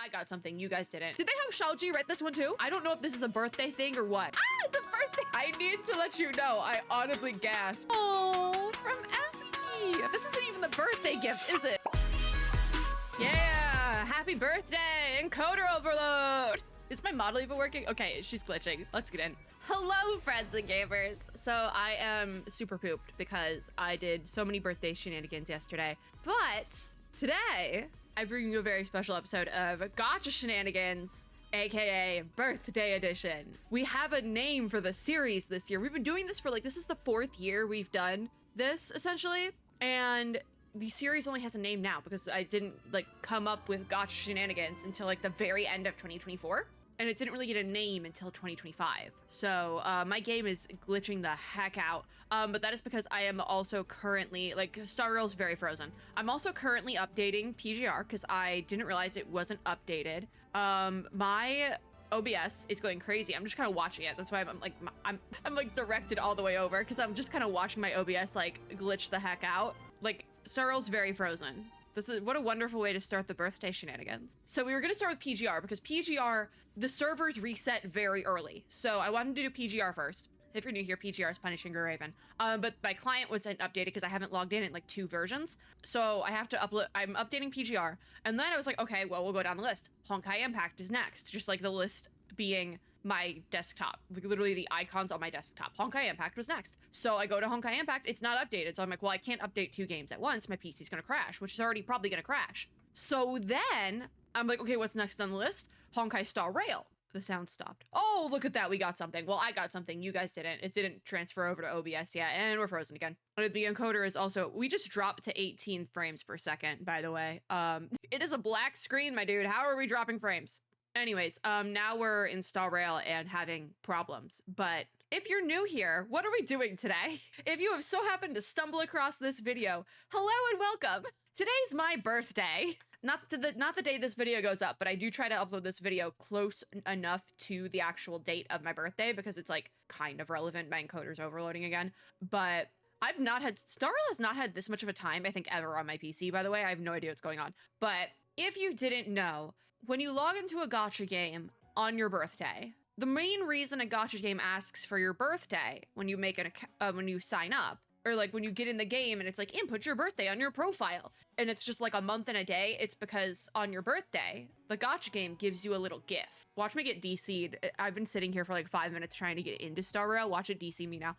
I got something. You guys didn't. Did they have Shaoji write this one too? I don't know if this is a birthday thing or what. Ah, it's a birthday. I need to let you know. I audibly gasped. Oh, from Emily. This isn't even the birthday gift, is it? Yeah, happy birthday, encoder overload. Is my model even working? Okay, she's glitching. Let's get in. Hello, friends and gamers. So I am super pooped because I did so many birthday shenanigans yesterday. But today, I bring you a very special episode of Gacha Shenanigans, aka Birthday Edition. We have a name for the series this year. We've been doing this for this is the 4th year we've done this, essentially. And the series only has a name now because I didn't come up with Gacha Shenanigans until the very end of 2024. And it didn't really get a name until 2025. So my game is glitching the heck out. But that is because I am also currently, Star Rail's very frozen. I'm also currently updating PGR because I didn't realize it wasn't updated. My OBS is going crazy. I'm just kind of watching it. That's why I'm directed all the way over because I'm just kind of watching my OBS glitch the heck out. Star Rail's very frozen. What a wonderful way to start the birthday shenanigans. So we were gonna start with PGR because PGR, the servers reset very early. So I wanted to do PGR first. If you're new here, PGR is Punishing Raven. But my client wasn't updated because I haven't logged in 2 versions. So I have to upload, I'm updating PGR. And then I was like, okay, well, we'll go down the list. Honkai Impact is next, just the list being my desktop, literally the icons on my desktop. Honkai Impact was next. So I go to Honkai Impact, it's not updated. So I'm like, well, I can't update 2 games at once. My PC's gonna crash, which is already probably gonna crash. So then I'm like, okay, what's next on the list? Honkai Star Rail. The sound stopped. Oh, look at that, we got something. Well, I got something, you guys didn't. It didn't transfer over to OBS yet, and we're frozen again. The encoder is also, we just dropped to 18 frames per second, by the way. It is a black screen, my dude. How are we dropping frames? Anyways, now we're in Star Rail and having problems. But if you're new here, what are we doing today? If you have so happened to stumble across this video, hello and welcome. Today's my birthday. Not the day this video goes up, but I do try to upload this video close enough to the actual date of my birthday because it's kind of relevant. My encoder's overloading again. But Star Rail has not had this much of a time, I think, ever on my PC, by the way. I have no idea what's going on. But if you didn't know, when you log into a gacha game on your birthday, the main reason a gacha game asks for your birthday when you make when you sign up, or when you get in the game and it's input your birthday on your profile, and it's just a month and a day, it's because on your birthday, the gacha game gives you a little gift. Watch me get DC'd. I've been sitting here for 5 minutes trying to get into Star Rail. Watch it DC me now.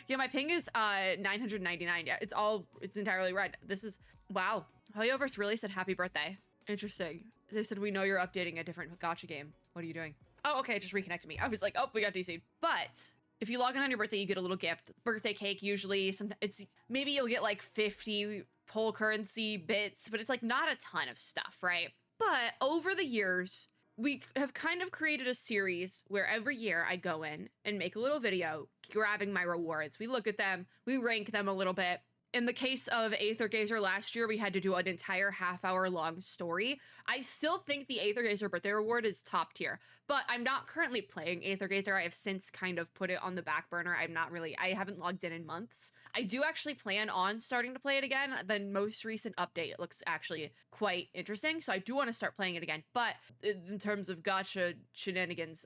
Yeah, my ping is 999. Yeah, it's entirely red. This is, wow. Hoyoverse really said happy birthday. Interesting. They said, we know you're updating a different gacha game. What are you doing? Oh, okay, it just reconnected me. I was like, oh, we got DC'd. But if you log in on your birthday, you get a little gift. Birthday cake, usually. Maybe you'll get 50 Pol currency bits, but it's not a ton of stuff, right? But over the years, we have kind of created a series where every year I go in and make a little video grabbing my rewards. We look at them, we rank them a little bit. In the case of Aether Gazer last year, we had to do an entire half-hour long story. I still think the Aether Gazer birthday reward is top tier, but I'm not currently playing Aether Gazer. I have since kind of put it on the back burner. I haven't logged in months. I do actually plan on starting to play it again. The most recent update looks actually quite interesting, so I do want to start playing it again. But in terms of gacha shenanigans,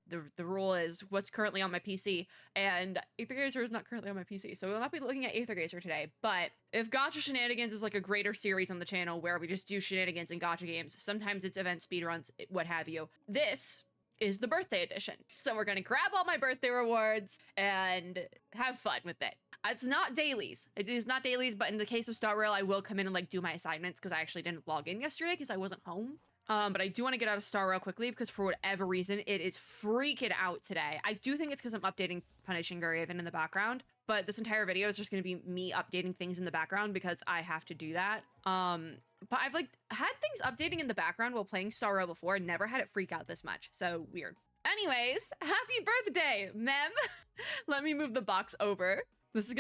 the rule is what's currently on my PC, and Aether Gazer is not currently on my PC, so we'll not be looking at Aether Gazer today. But if Gacha Shenanigans is a greater series on the channel where we just do shenanigans in gacha games, sometimes it's event speedruns, what have you, this is the birthday edition. So we're gonna grab all my birthday rewards and have fun with it. It's not dailies. It is not dailies, but in the case of Star Rail, I will come in and do my assignments because I actually didn't log in yesterday because I wasn't home. But I do want to get out of Star Rail quickly because for whatever reason, it is freaking out today. I do think it's because I'm updating Punishing Raven in the background, but this entire video is just going to be me updating things in the background because I have to do that. But I've had things updating in the background while playing Star Rail before and never had it freak out this much. So weird. Anyways, happy birthday, Mem. Let me move the box over. This is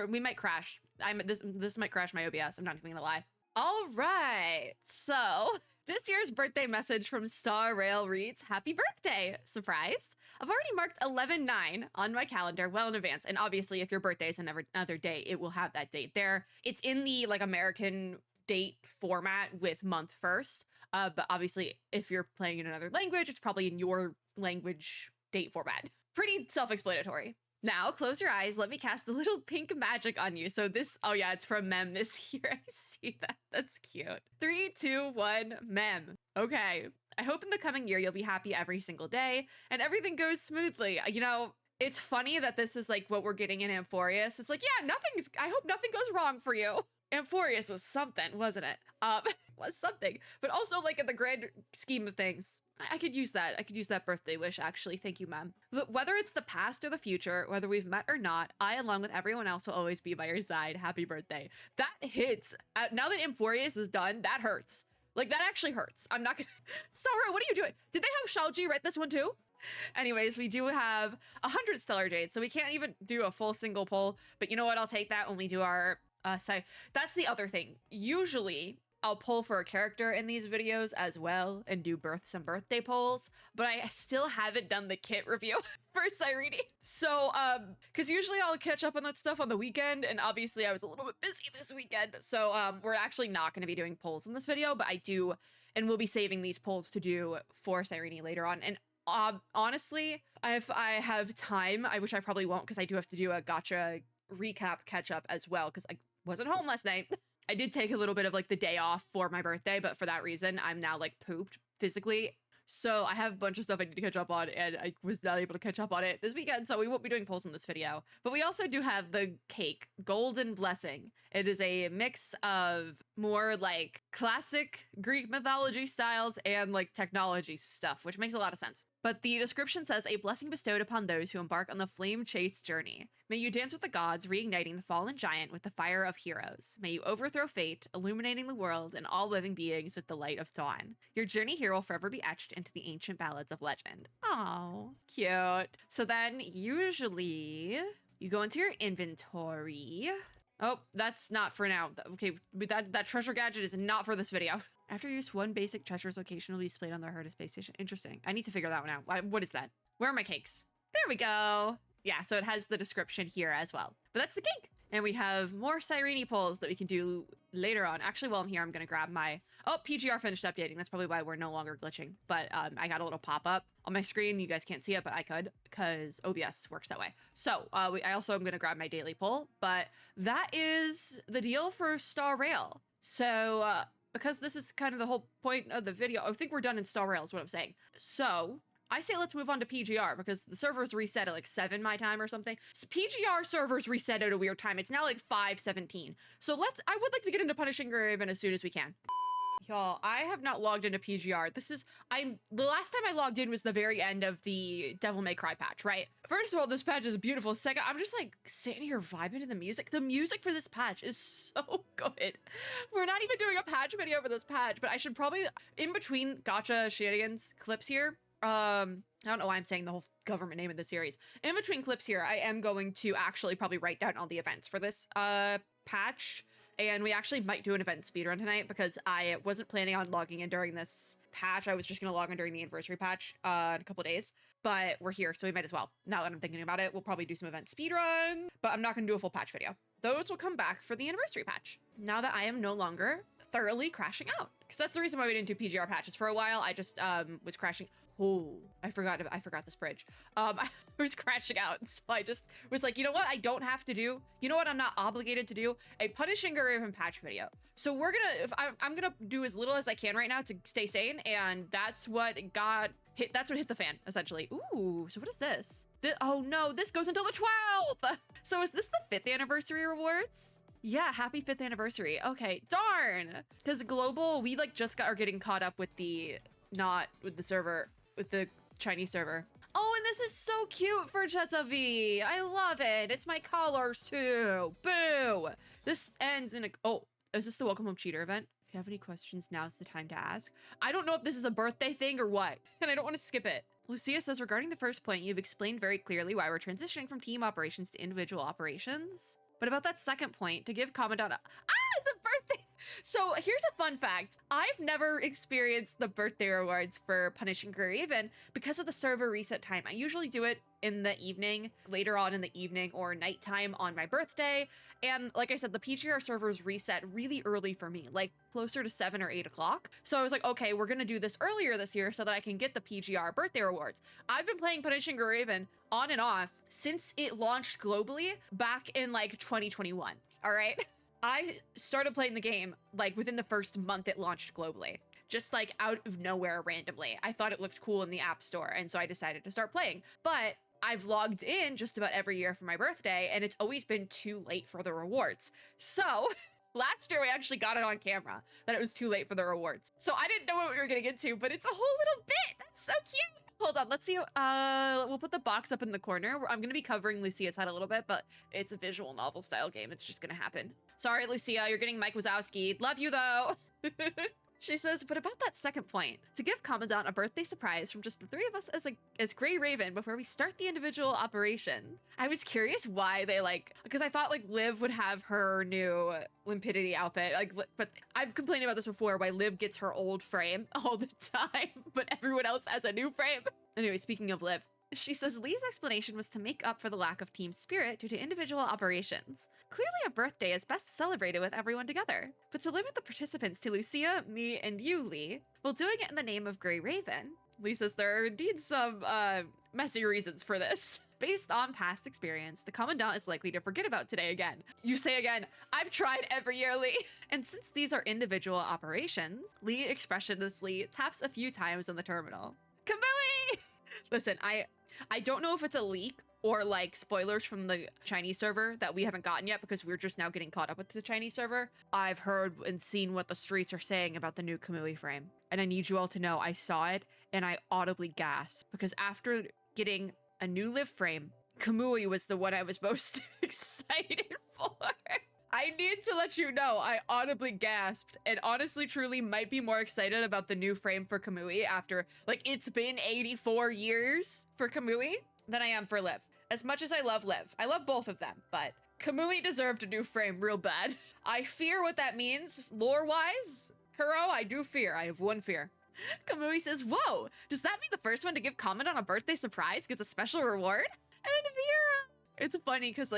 we might crash. This might crash my OBS. I'm not even gonna lie. All right, so this year's birthday message from Star Rail reads, happy birthday, surprised. I've already marked 11/9 on my calendar well in advance. And obviously if your birthday is another day, it will have that date there. It's in the American date format with month first. But obviously, if you're playing in another language, it's probably in your language date format. Pretty self-explanatory. Now, close your eyes. Let me cast a little pink magic on you. So this, oh yeah, it's from Mem this year. I see that. That's cute. 3, 2, 1, Mem. Okay. I hope in the coming year you'll be happy every single day and everything goes smoothly. You know, it's funny that this is like what we're getting in Amphorius. It's like, yeah, I hope nothing goes wrong for you. Amphorius was something, wasn't it? Was something. But also, like, in the grand scheme of things, I could use that. I could use that birthday wish, actually. Thank you, Mom. Whether it's the past or the future, whether we've met or not, I, along with everyone else, will always be by your side. Happy birthday. That hits. Now that Amphorius is done, that hurts. Like, that actually hurts. I'm not gonna... Starro, what are you doing? Did they have Shalji write this one too? Anyways, we do have 100 Stellar Jades, so we can't even do a full single pull. But you know what? I'll take that when we do our... So that's the other thing. Usually, I'll pull for a character in these videos as well and do some birthday polls, but I still haven't done the kit review for Cyrene. So, because usually I'll catch up on that stuff on the weekend, and obviously I was a little bit busy this weekend, so we're actually not going to be doing polls in this video, but I do, and we'll be saving these polls to do for Cyrene later on. And honestly, if I have time, which I probably won't because I do have to do a gacha recap catch up as well because I wasn't home last night. I did take a little bit of like the day off for my birthday, but for that reason, I'm now like pooped physically. So I have a bunch of stuff I need to catch up on, and I was not able to catch up on it this weekend, so we won't be doing polls in this video. But we also do have the cake, Golden Blessing. It is a mix of more like classic Greek mythology styles and like technology stuff, which makes a lot of sense. But the description says, a blessing bestowed upon those who embark on the flame chase journey. May you dance with the gods, reigniting the fallen giant with the fire of heroes. May you overthrow fate, illuminating the world and all living beings with the light of dawn. Your journey here will forever be etched into the ancient ballads of legend. Oh, cute. So then usually you go into your inventory. Oh, that's not for now. Okay, that treasure gadget is not for this video. After use, one basic treasure's location will be displayed on the Herda space station. Interesting. I need to figure that one out. What is that? Where are my cakes? There we go. Yeah, so it has the description here as well. But that's the cake. And we have more Cyrene polls that we can do later on. Actually, while I'm here, I'm going to grab my... Oh, PGR finished updating. That's probably why we're no longer glitching. But I got a little pop-up on my screen. You guys can't see it, but I could because OBS works that way. So I also am going to grab my daily poll. But that is the deal for Star Rail. So... because this is kind of the whole point of the video. I think we're done in Star Rail is what I'm saying. So I say let's move on to PGR because the servers reset at like 7 my time or something. So PGR servers reset at a weird time. It's now like 5:17. So I would like to get into Punishing Raven as soon as we can. Y'all, I have not logged into PGR. The last time I logged in was the very end of the Devil May Cry patch, right? First of all, this patch is beautiful. Second, I'm just like sitting here vibing to the music. The music for this patch is so good. We're not even doing a patch video for this patch, but I should probably, in between gacha shenanigans clips here, I don't know why I'm saying the whole government name of the series. In between clips here, I am going to actually probably write down all the events for this patch. And we actually might do an event speedrun tonight because I wasn't planning on logging in during this patch. I was just going to log in during the anniversary patch in a couple days. But we're here, so we might as well. Now that I'm thinking about it, we'll probably do some event speedrun. But I'm not going to do a full patch video. Those will come back for the anniversary patch. Now that I am no longer thoroughly crashing out. Because that's the reason why we didn't do PGR patches for a while. I just was crashing. Oh, I forgot this bridge. I was crashing out, so I just was like, you know what? I don't have to do. You know what? I'm not obligated to do a Punishing Raven patch video. So we're gonna. I'm gonna do as little as I can right now to stay sane, and that's what hit. That's what hit the fan essentially. Ooh. So what is this? Oh no, this goes until the 12th. So is this the 5th anniversary rewards? Yeah, happy 5th anniversary. Okay, darn. Because global, we like just are getting caught up with the server. With the Chinese server. Oh, and this is so cute for Jetta V. I love it. It's my colors too. Boo. This ends in a... Oh, is this the Welcome Home Cheater event? If you have any questions, now's the time to ask. I don't know if this is a birthday thing or what, and I don't want to skip it. Lucia says, regarding the first point, you've explained very clearly why we're transitioning from team operations to individual operations. But about that second point, to give comment on... it's a birthday! So here's a fun fact. I've never experienced the birthday rewards for Punishing Raven because of the server reset time. I usually do it in the evening, later on in the evening or nighttime on my birthday. And like I said, the PGR servers reset really early for me, like closer to 7 or 8 o'clock. So I was like, okay, we're gonna do this earlier this year so that I can get the PGR birthday rewards. I've been playing Punishing Raven on and off since it launched globally back in like 2021, all right? I started playing the game like within the first month it launched globally, just like out of nowhere randomly. I thought it looked cool in the App Store, and so I decided to start playing. But I've logged in just about every year for my birthday, and it's always been too late for the rewards. So last year we actually got it on camera that it was too late for the rewards. So I didn't know what we were gonna get to, but it's a whole little bit. That's so cute. Hold on, let's see. We'll put the box up in the corner. I'm gonna be covering Lucia's head a little bit, but it's a visual novel style game. It's just gonna happen. Sorry, Lucia, you're getting Mike Wazowski. Love you though. She says, but about that second point, to give Commandant a birthday surprise from just the three of us as Grey Raven before we start the individual operation. I was curious why they because I thought like Liv would have her new Limpidity outfit, but I've complained about this before, why Liv gets her old frame all the time, but everyone else has a new frame. Anyway, speaking of Liv, she says Lee's explanation was to make up for the lack of team spirit due to individual operations. Clearly a birthday is best celebrated with everyone together, but to limit the participants to Lucia, me, and you, Lee, while doing it in the name of Grey Raven. Lee says there are indeed some messy reasons for this. Based on past experience, the Commandant is likely to forget about today again. You say again, I've tried every year, Lee. And since these are individual operations, Lee expressionlessly taps a few times on the terminal. Kamui! Listen, I don't know if it's a leak or like spoilers from the Chinese server that we haven't gotten yet because we're just now getting caught up with the Chinese server. I've heard and seen what the streets are saying about the new Kamui frame. And I need you all to know I saw it and I audibly gasped because after getting a new Liv frame, Kamui was the one I was most excited for. I need to let you know I audibly gasped and honestly truly might be more excited about the new frame for Kamui after it's been 84 years for Kamui than I am for Liv. As much as I love Liv, I love both of them, but Kamui deserved a new frame real bad. I fear what that means lore-wise. Kuro, I do fear. I have one fear. Kamui says, whoa, does that mean the first one to give comment on a birthday surprise gets a special reward? And Vera, it's funny because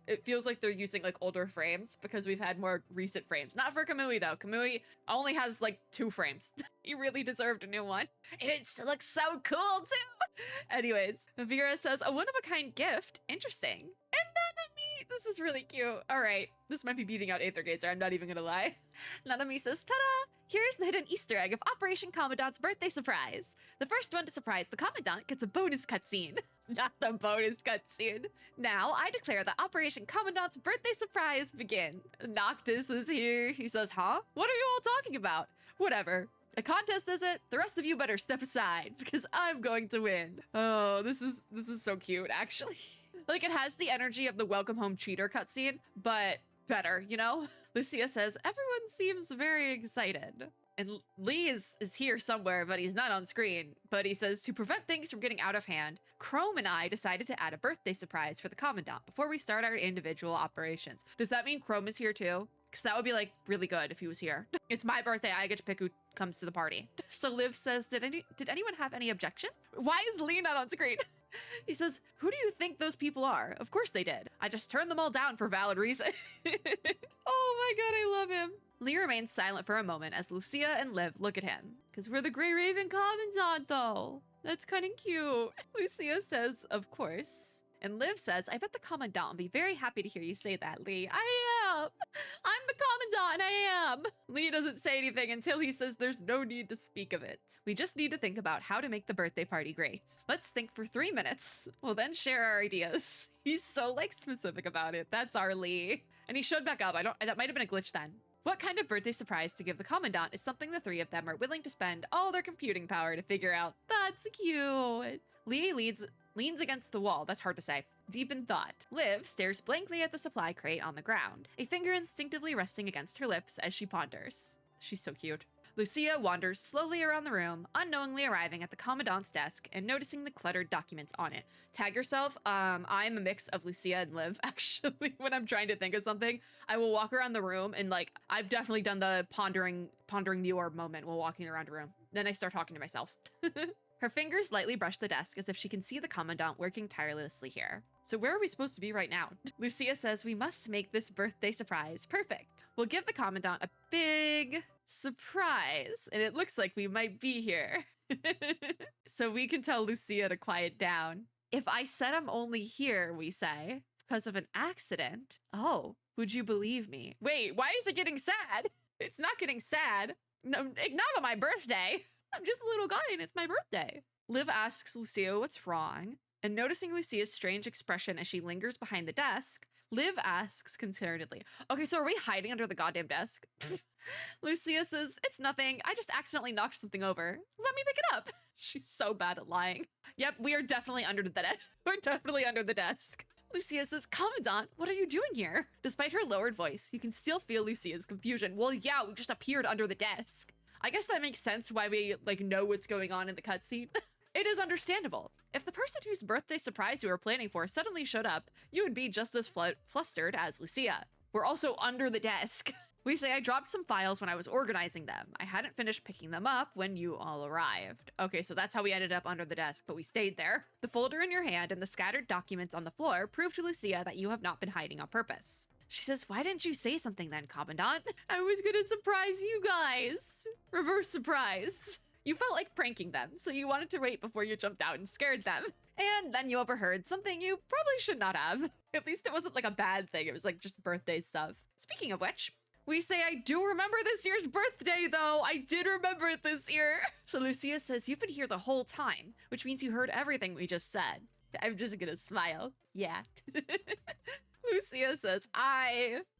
it feels like they're using older frames because we've had more recent frames. Not for Kamui though. Kamui only has 2 frames. He really deserved a new one. And it looks so cool too. Anyways, Vera says, a one-of-a-kind gift. Interesting. And Nanami, this is really cute. All right, this might be beating out Aether Gazer. I'm not even gonna lie. Nanami says, ta-da! Here's the hidden Easter egg of Operation Commandant's birthday surprise. The first one to surprise the Commandant gets a bonus cutscene. Not the bonus cutscene. Now, I declare that Operation Commandant's birthday surprise begin. Noctis is here. He says, huh? What are you all talking about? Whatever. A contest is it? The rest of you better step aside because I'm going to win. Oh, this is so cute, actually. It has the energy of the Welcome Home Cheater cutscene, but better, you know? Lucia says, everyone seems very excited. And Lee is here somewhere, but he's not on screen. But he says, to prevent things from getting out of hand, Chrome and I decided to add a birthday surprise for the Commandant before we start our individual operations. Does that mean Chrome is here too? Because that would be really good if he was here. It's my birthday, I get to pick who comes to the party. So Liv says, did anyone have any objection? Why is Lee not on screen? He says, who do you think those people are? Of course they did. I just turned them all down for valid reason. Oh my god, I love him. Lee remains silent for a moment as Lucia and Liv look at him. Because we're the Grey Raven Commandant though. That's kind of cute. Lucia says, of course. And Liv says, I bet the Commandant will be very happy to hear you say that, Lee. I am. I'm the Commandant, I am. Lee doesn't say anything until he says there's no need to speak of it. We just need to think about how to make the birthday party great. Let's think for 3 minutes. We'll then share our ideas. He's so specific about it. That's our Lee. And he showed back up. That might have been a glitch then. What kind of birthday surprise to give the Commandant is something the 3 of them are willing to spend all their computing power to figure out. That's cute. Lee leans against the wall. That's hard to say. Deep in thought. Liv stares blankly at the supply crate on the ground, a finger instinctively resting against her lips as she ponders. She's so cute. Lucia wanders slowly around the room, unknowingly arriving at the Commandant's desk and noticing the cluttered documents on it. Tag yourself. I'm a mix of Lucia and Liv, actually. When I'm trying to think of something, I will walk around the room and like, I've definitely done the pondering the orb moment while walking around a room. Then I start talking to myself. Her fingers lightly brush the desk as if she can see the Commandant working tirelessly here. So where are we supposed to be right now? Lucia says we must make this birthday surprise perfect. We'll give the Commandant a big surprise, and it looks like we might be here. So we can tell Lucia to quiet down. If I said I'm only here, we say, because of an accident. Oh, would you believe me? Wait, why is it getting sad? It's not getting sad. No, not on my birthday. I'm just a little guy and it's my birthday. Liv asks Lucia what's wrong, and noticing Lucia's strange expression as she lingers behind the desk, Liv asks concernedly, okay, so are we hiding under the goddamn desk? Lucia says, it's nothing. I just accidentally knocked something over. Let me pick it up. She's so bad at lying. Yep, we are definitely under the desk. We're definitely under the desk. Lucia says, Commandant, what are you doing here? Despite her lowered voice, you can still feel Lucia's confusion. Well, yeah, we just appeared under the desk. I guess that makes sense why we like know what's going on in the cutscene. It is understandable. If the person whose birthday surprise you were planning for suddenly showed up, you would be just as flustered as Lucia. We're also under the desk. We say I dropped some files when I was organizing them. I hadn't finished picking them up when you all arrived. Okay, so that's how we ended up under the desk, but we stayed there. The folder in your hand and the scattered documents on the floor prove to Lucia that you have not been hiding on purpose. She says, why didn't you say something then, Commandant? I was gonna surprise you guys. Reverse surprise. You felt like pranking them, so you wanted to wait before you jumped out and scared them. And then you overheard something you probably should not have. At least it wasn't like a bad thing, it was like just birthday stuff. Speaking of which, we say I do remember this year's birthday though. I did remember it this year. So Lucia says, you've been here the whole time, which means you heard everything we just said. I'm just gonna smile. Yeah. Lucia says,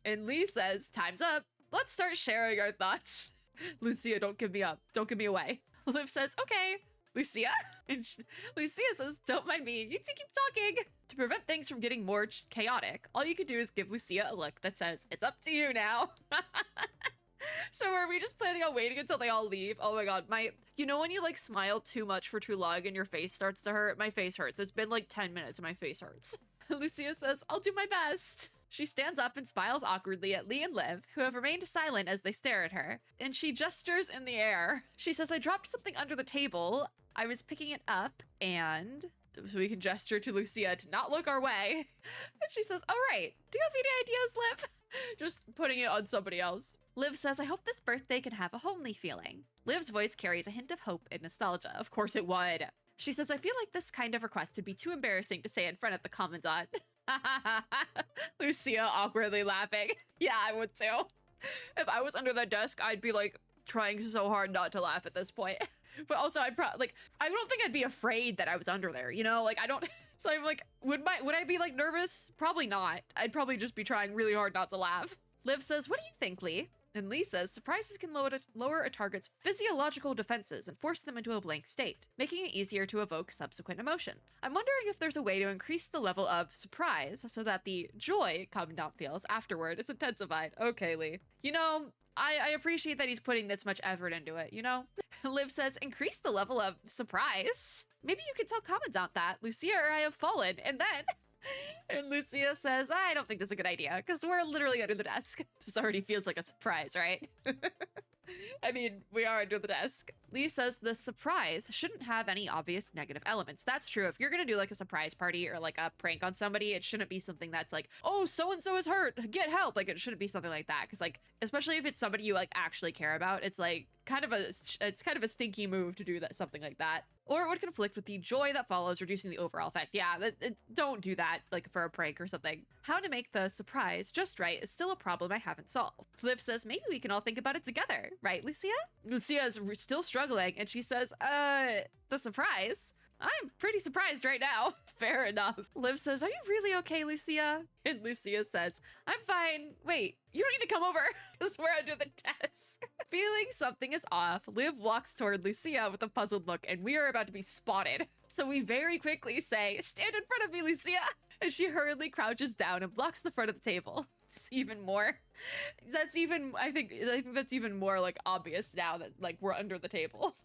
and Lee says, time's up. Let's start sharing our thoughts. Lucia, don't give me up. Don't give me away. Liv says, okay. Lucia? And Lucia says, don't mind me. You two keep talking. To prevent things from getting more chaotic, all you can do is give Lucia a look that says, it's up to you now. So are we just planning on waiting until they all leave? Oh my god, you know when you like smile too much for too long and your face starts to hurt? My face hurts. It's been like 10 minutes and my face hurts. Lucia says, I'll do my best. She stands up and smiles awkwardly at Lee and Liv, who have remained silent as they stare at her, and she gestures in the air. She says, I dropped something under the table. I was picking it up, and so we can gesture to Lucia to not look our way. And she says, all right, do you have any ideas, Liv? Just putting it on somebody else. Liv says, I hope this birthday can have a homely feeling. Liv's voice carries a hint of hope and nostalgia. Of course it would. She says, I feel like this kind of request would be too embarrassing to say in front of the Commandant. Lucia awkwardly laughing. Yeah, I would too. If I was under the desk, I'd be like trying so hard not to laugh at this point. But also I don't think I'd be afraid that I was under there, you know? Like I don't, so I'm like, would I be like nervous? Probably not. I'd probably just be trying really hard not to laugh. Liv says, what do you think, Lee? And Lee says, surprises can lower a target's physiological defenses and force them into a blank state, making it easier to evoke subsequent emotions. I'm wondering if there's a way to increase the level of surprise so that the joy Commandant feels afterward is intensified. Okay, Lee. You know, I appreciate that he's putting this much effort into it, you know? Liv says, increase the level of surprise. Maybe you could tell Commandant that. Lucia or I have fallen, and then... And Lucia says, I don't think that's a good idea, because we're literally under the desk. This already feels like a surprise, right? I mean, we are under the desk. Lee says the surprise shouldn't have any obvious negative elements. That's true. If you're gonna do like a surprise party or like a prank on somebody, it shouldn't be something that's like, oh, so-and-so is hurt, get help. Like it shouldn't be something like that. Because like, especially if it's somebody you like actually care about, it's like it's kind of a stinky move to do that, something like that. Or it would conflict with the joy that follows, reducing the overall effect. Yeah, don't do that, like, for a prank or something. How to make the surprise just right is still a problem I haven't solved. Liv says, maybe we can all think about it together. Right, Lucia? Lucia is still struggling, and she says, the surprise? I'm pretty surprised right now. Fair enough. Liv says, are you really okay, Lucia? And Lucia says, I'm fine. Wait, you don't need to come over, because we're under the desk. Feeling something is off, Liv walks toward Lucia with a puzzled look, and we are about to be spotted. So we very quickly say, stand in front of me, Lucia. And she hurriedly crouches down and blocks the front of the table. That's even more. That's even, I think that's even more like obvious now that like we're under the table.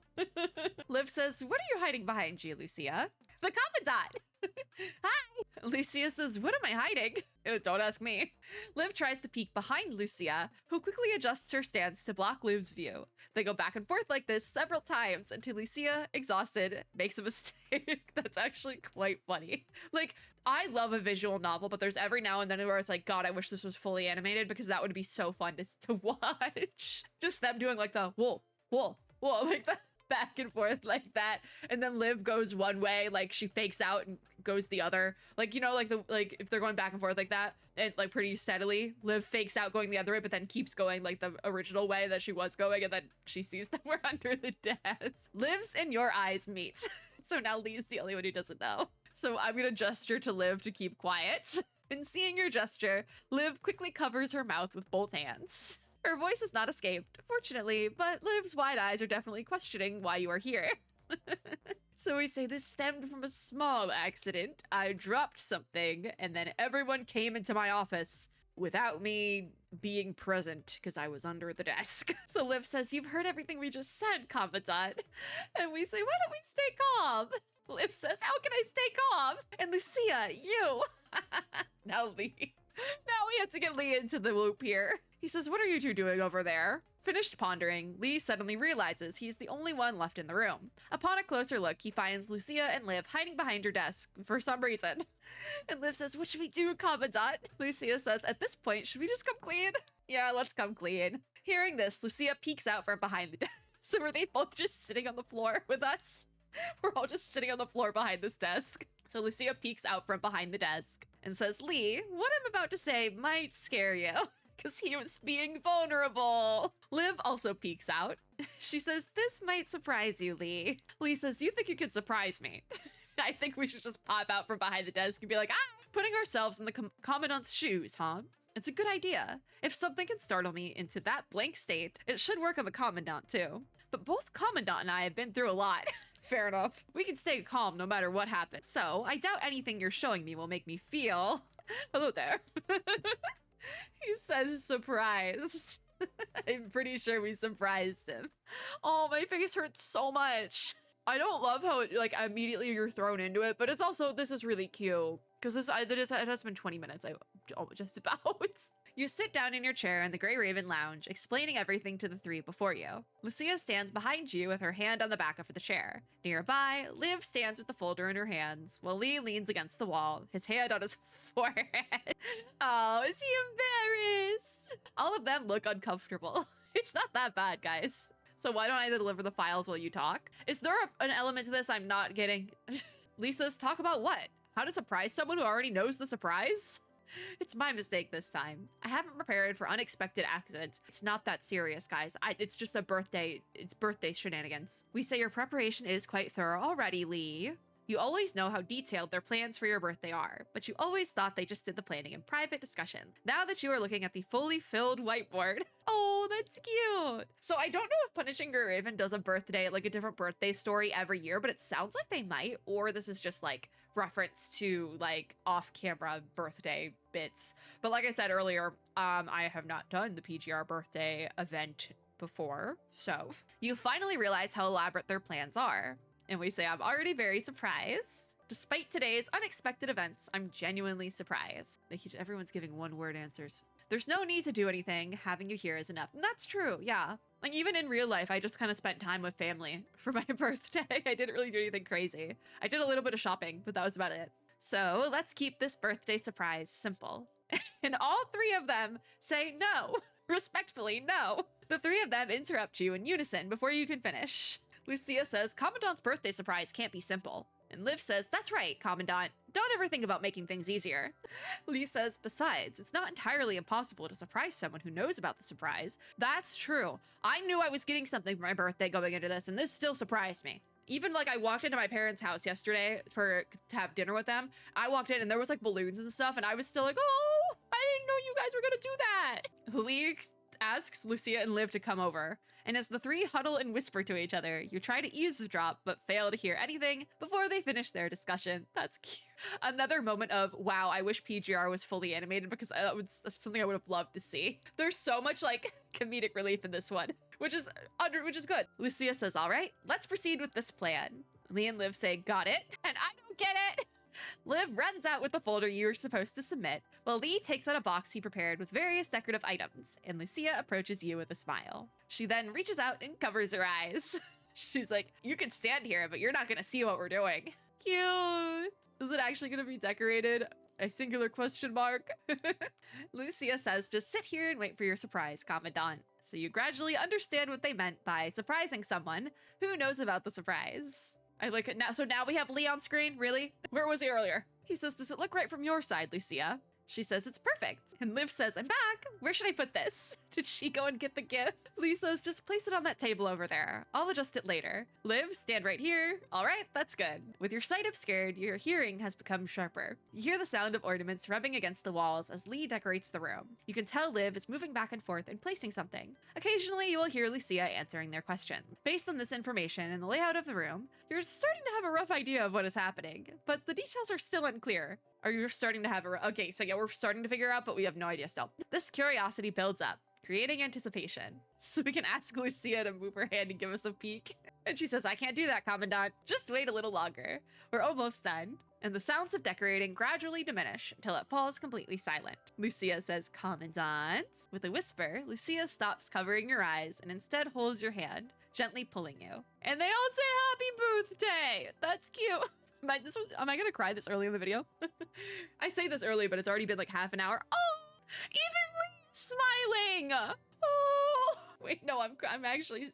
Liv says, what are you hiding behind you, Lucia? The Commandant! Hi! Lucia says, what am I hiding? Don't ask me. Liv tries to peek behind Lucia, who quickly adjusts her stance to block Liv's view. They go back and forth like this several times until Lucia, exhausted, makes a mistake. That's actually quite funny. Like, I love a visual novel, but there's every now and then where it's like, God, I wish this was fully animated because that would be so fun to watch. Just them doing like the whoa, whoa, whoa, like that. Back and forth like that, and then Liv goes one way, like she fakes out and goes the other, like, you know, like if they're going back and forth like that and like pretty steadily, Liv fakes out going the other way but then keeps going like the original way that she was going, and then she sees that we're under the desk. Liv's and your eyes meet. So now Lee's the only one who doesn't know, so I'm gonna gesture to Liv to keep quiet. And seeing your gesture, Liv quickly covers her mouth with both hands. Her voice has not escaped, fortunately, but Liv's wide eyes are definitely questioning why you are here. So we say this stemmed from a small accident. I dropped something, and then everyone came into my office without me being present because I was under the desk. So Liv says, you've heard everything we just said, Commandant. And we say, why don't we stay calm? Liv says, how can I stay calm? And Lucia, you. Now Lee. Now we have to get Lee into the loop here. He says, what are you two doing over there? Finished pondering, Lee suddenly realizes he's the only one left in the room. Upon a closer look, he finds Lucia and Liv hiding behind her desk for some reason. And Liv says, what should we do, Commandant? Lucia says, at this point, should we just come clean? Yeah, let's come clean. Hearing this, Lucia peeks out from behind the desk. So are they both just sitting on the floor with us? We're all just sitting on the floor behind this desk. So Lucia peeks out from behind the desk and says, Lee, what I'm about to say might scare you. Because he was being vulnerable. Liv also peeks out. She says, this might surprise you, Lee. Lee says, you think you could surprise me? I think we should just pop out from behind the desk and be like, ah! Putting ourselves in the Commandant's shoes, huh? It's a good idea. If something can startle me into that blank state, it should work on the Commandant too. But both Commandant and I have been through a lot. Fair enough. We can stay calm no matter what happens. So I doubt anything you're showing me will make me feel... Hello there. He says surprise. I'm pretty sure we surprised him. Oh, my face hurts so much. I don't love how it, like, immediately you're thrown into it, but it's also, this is really cute. Because it has been 20 minutes, just about. You sit down in your chair in the Grey Raven lounge, explaining everything to the three before you. Lucia stands behind you with her hand on the back of the chair. Nearby, Liv stands with the folder in her hands, while Lee leans against the wall, his hand on his forehead. Oh, is he embarrassed? All of them look uncomfortable. It's not that bad, guys. So why don't I deliver the files while you talk? Is there an element to this I'm not getting? Lisa's talk about what? How to surprise someone who already knows the surprise? It's my mistake this time. I haven't prepared for unexpected accidents. It's not that serious, guys. It's just a birthday. It's birthday shenanigans. We say your preparation is quite thorough already, Lee. You always know how detailed their plans for your birthday are, but you always thought they just did the planning in private discussion. Now that you are looking at the fully filled whiteboard. Oh, that's cute. So I don't know if Punishing Your Raven does a birthday, like a different birthday story every year, but it sounds like they might, or this is just like reference to like off-camera birthday bits. But like I said earlier, I have not done the PGR birthday event before. So you finally realize how elaborate their plans are. And we say, I'm already very surprised. Despite today's unexpected events, I'm genuinely surprised. Everyone's giving one-word answers. There's no need to do anything. Having you here is enough. And that's true, yeah. Like, even in real life, I just kind of spent time with family for my birthday. I didn't really do anything crazy. I did a little bit of shopping, but that was about it. So let's keep this birthday surprise simple. And all three of them say no. Respectfully, no. The three of them interrupt you in unison before you can finish. Lucia says, Commandant's birthday surprise can't be simple. And Liv says, that's right, Commandant. Don't ever think about making things easier. Lee says, besides, it's not entirely impossible to surprise someone who knows about the surprise. That's true. I knew I was getting something for my birthday going into this, and this still surprised me. Even like I walked into my parents' house yesterday to have dinner with them. I walked in and there was like balloons and stuff, and I was still like, oh, I didn't know you guys were gonna do that. Lee asks Lucia and Liv to come over, And as the three huddle and whisper to each other, you try to eavesdrop, but fail to hear anything before they finish their discussion. That's cute. Another moment of, wow, I wish PGR was fully animated because that's something I would have loved to see. There's so much like comedic relief in this one, which is good. Lucia says, all right, let's proceed with this plan. Lee and Liv say, got it? And I don't get it. Liv runs out with the folder you were supposed to submit, while Lee takes out a box he prepared with various decorative items, and Lucia approaches you with a smile. She then reaches out and covers her eyes. She's like, you can stand here, but you're not gonna see what we're doing. Cute. Is it actually gonna be decorated? A singular question mark? Lucia says, just sit here and wait for your surprise, Commandant. So you gradually understand what they meant by surprising someone who knows about the surprise. I like it now. So now we have Lee on screen? Really? Where was he earlier? He says, does it look right from your side, Lucia? She says it's perfect. And Liv says, I'm back. Where should I put this? Did she go and get the gift? Lee says, just place it on that table over there. I'll adjust it later. Liv, stand right here. All right, that's good. With your sight obscured, your hearing has become sharper. You hear the sound of ornaments rubbing against the walls as Lee decorates the room. You can tell Liv is moving back and forth and placing something. Occasionally, you will hear Lucia answering their question. Based on this information and the layout of the room, you're starting to have a rough idea of what is happening, but the details are still unclear. Are you starting to have okay, so yeah, we're starting to figure out, but we have no idea still. This curiosity builds up, creating anticipation. So we can ask Lucia to move her hand and give us a peek. And she says, I can't do that, Commandant. Just wait a little longer. We're almost done. And the sounds of decorating gradually diminish until it falls completely silent. Lucia says, Commandant. With a whisper, Lucia stops covering your eyes and instead holds your hand, gently pulling you. And they all say happy birthday. That's cute. Am I gonna cry this early in the video? I say this early, but it's already been like half an hour. Oh, even Lee's smiling. Oh, wait, no, I'm actually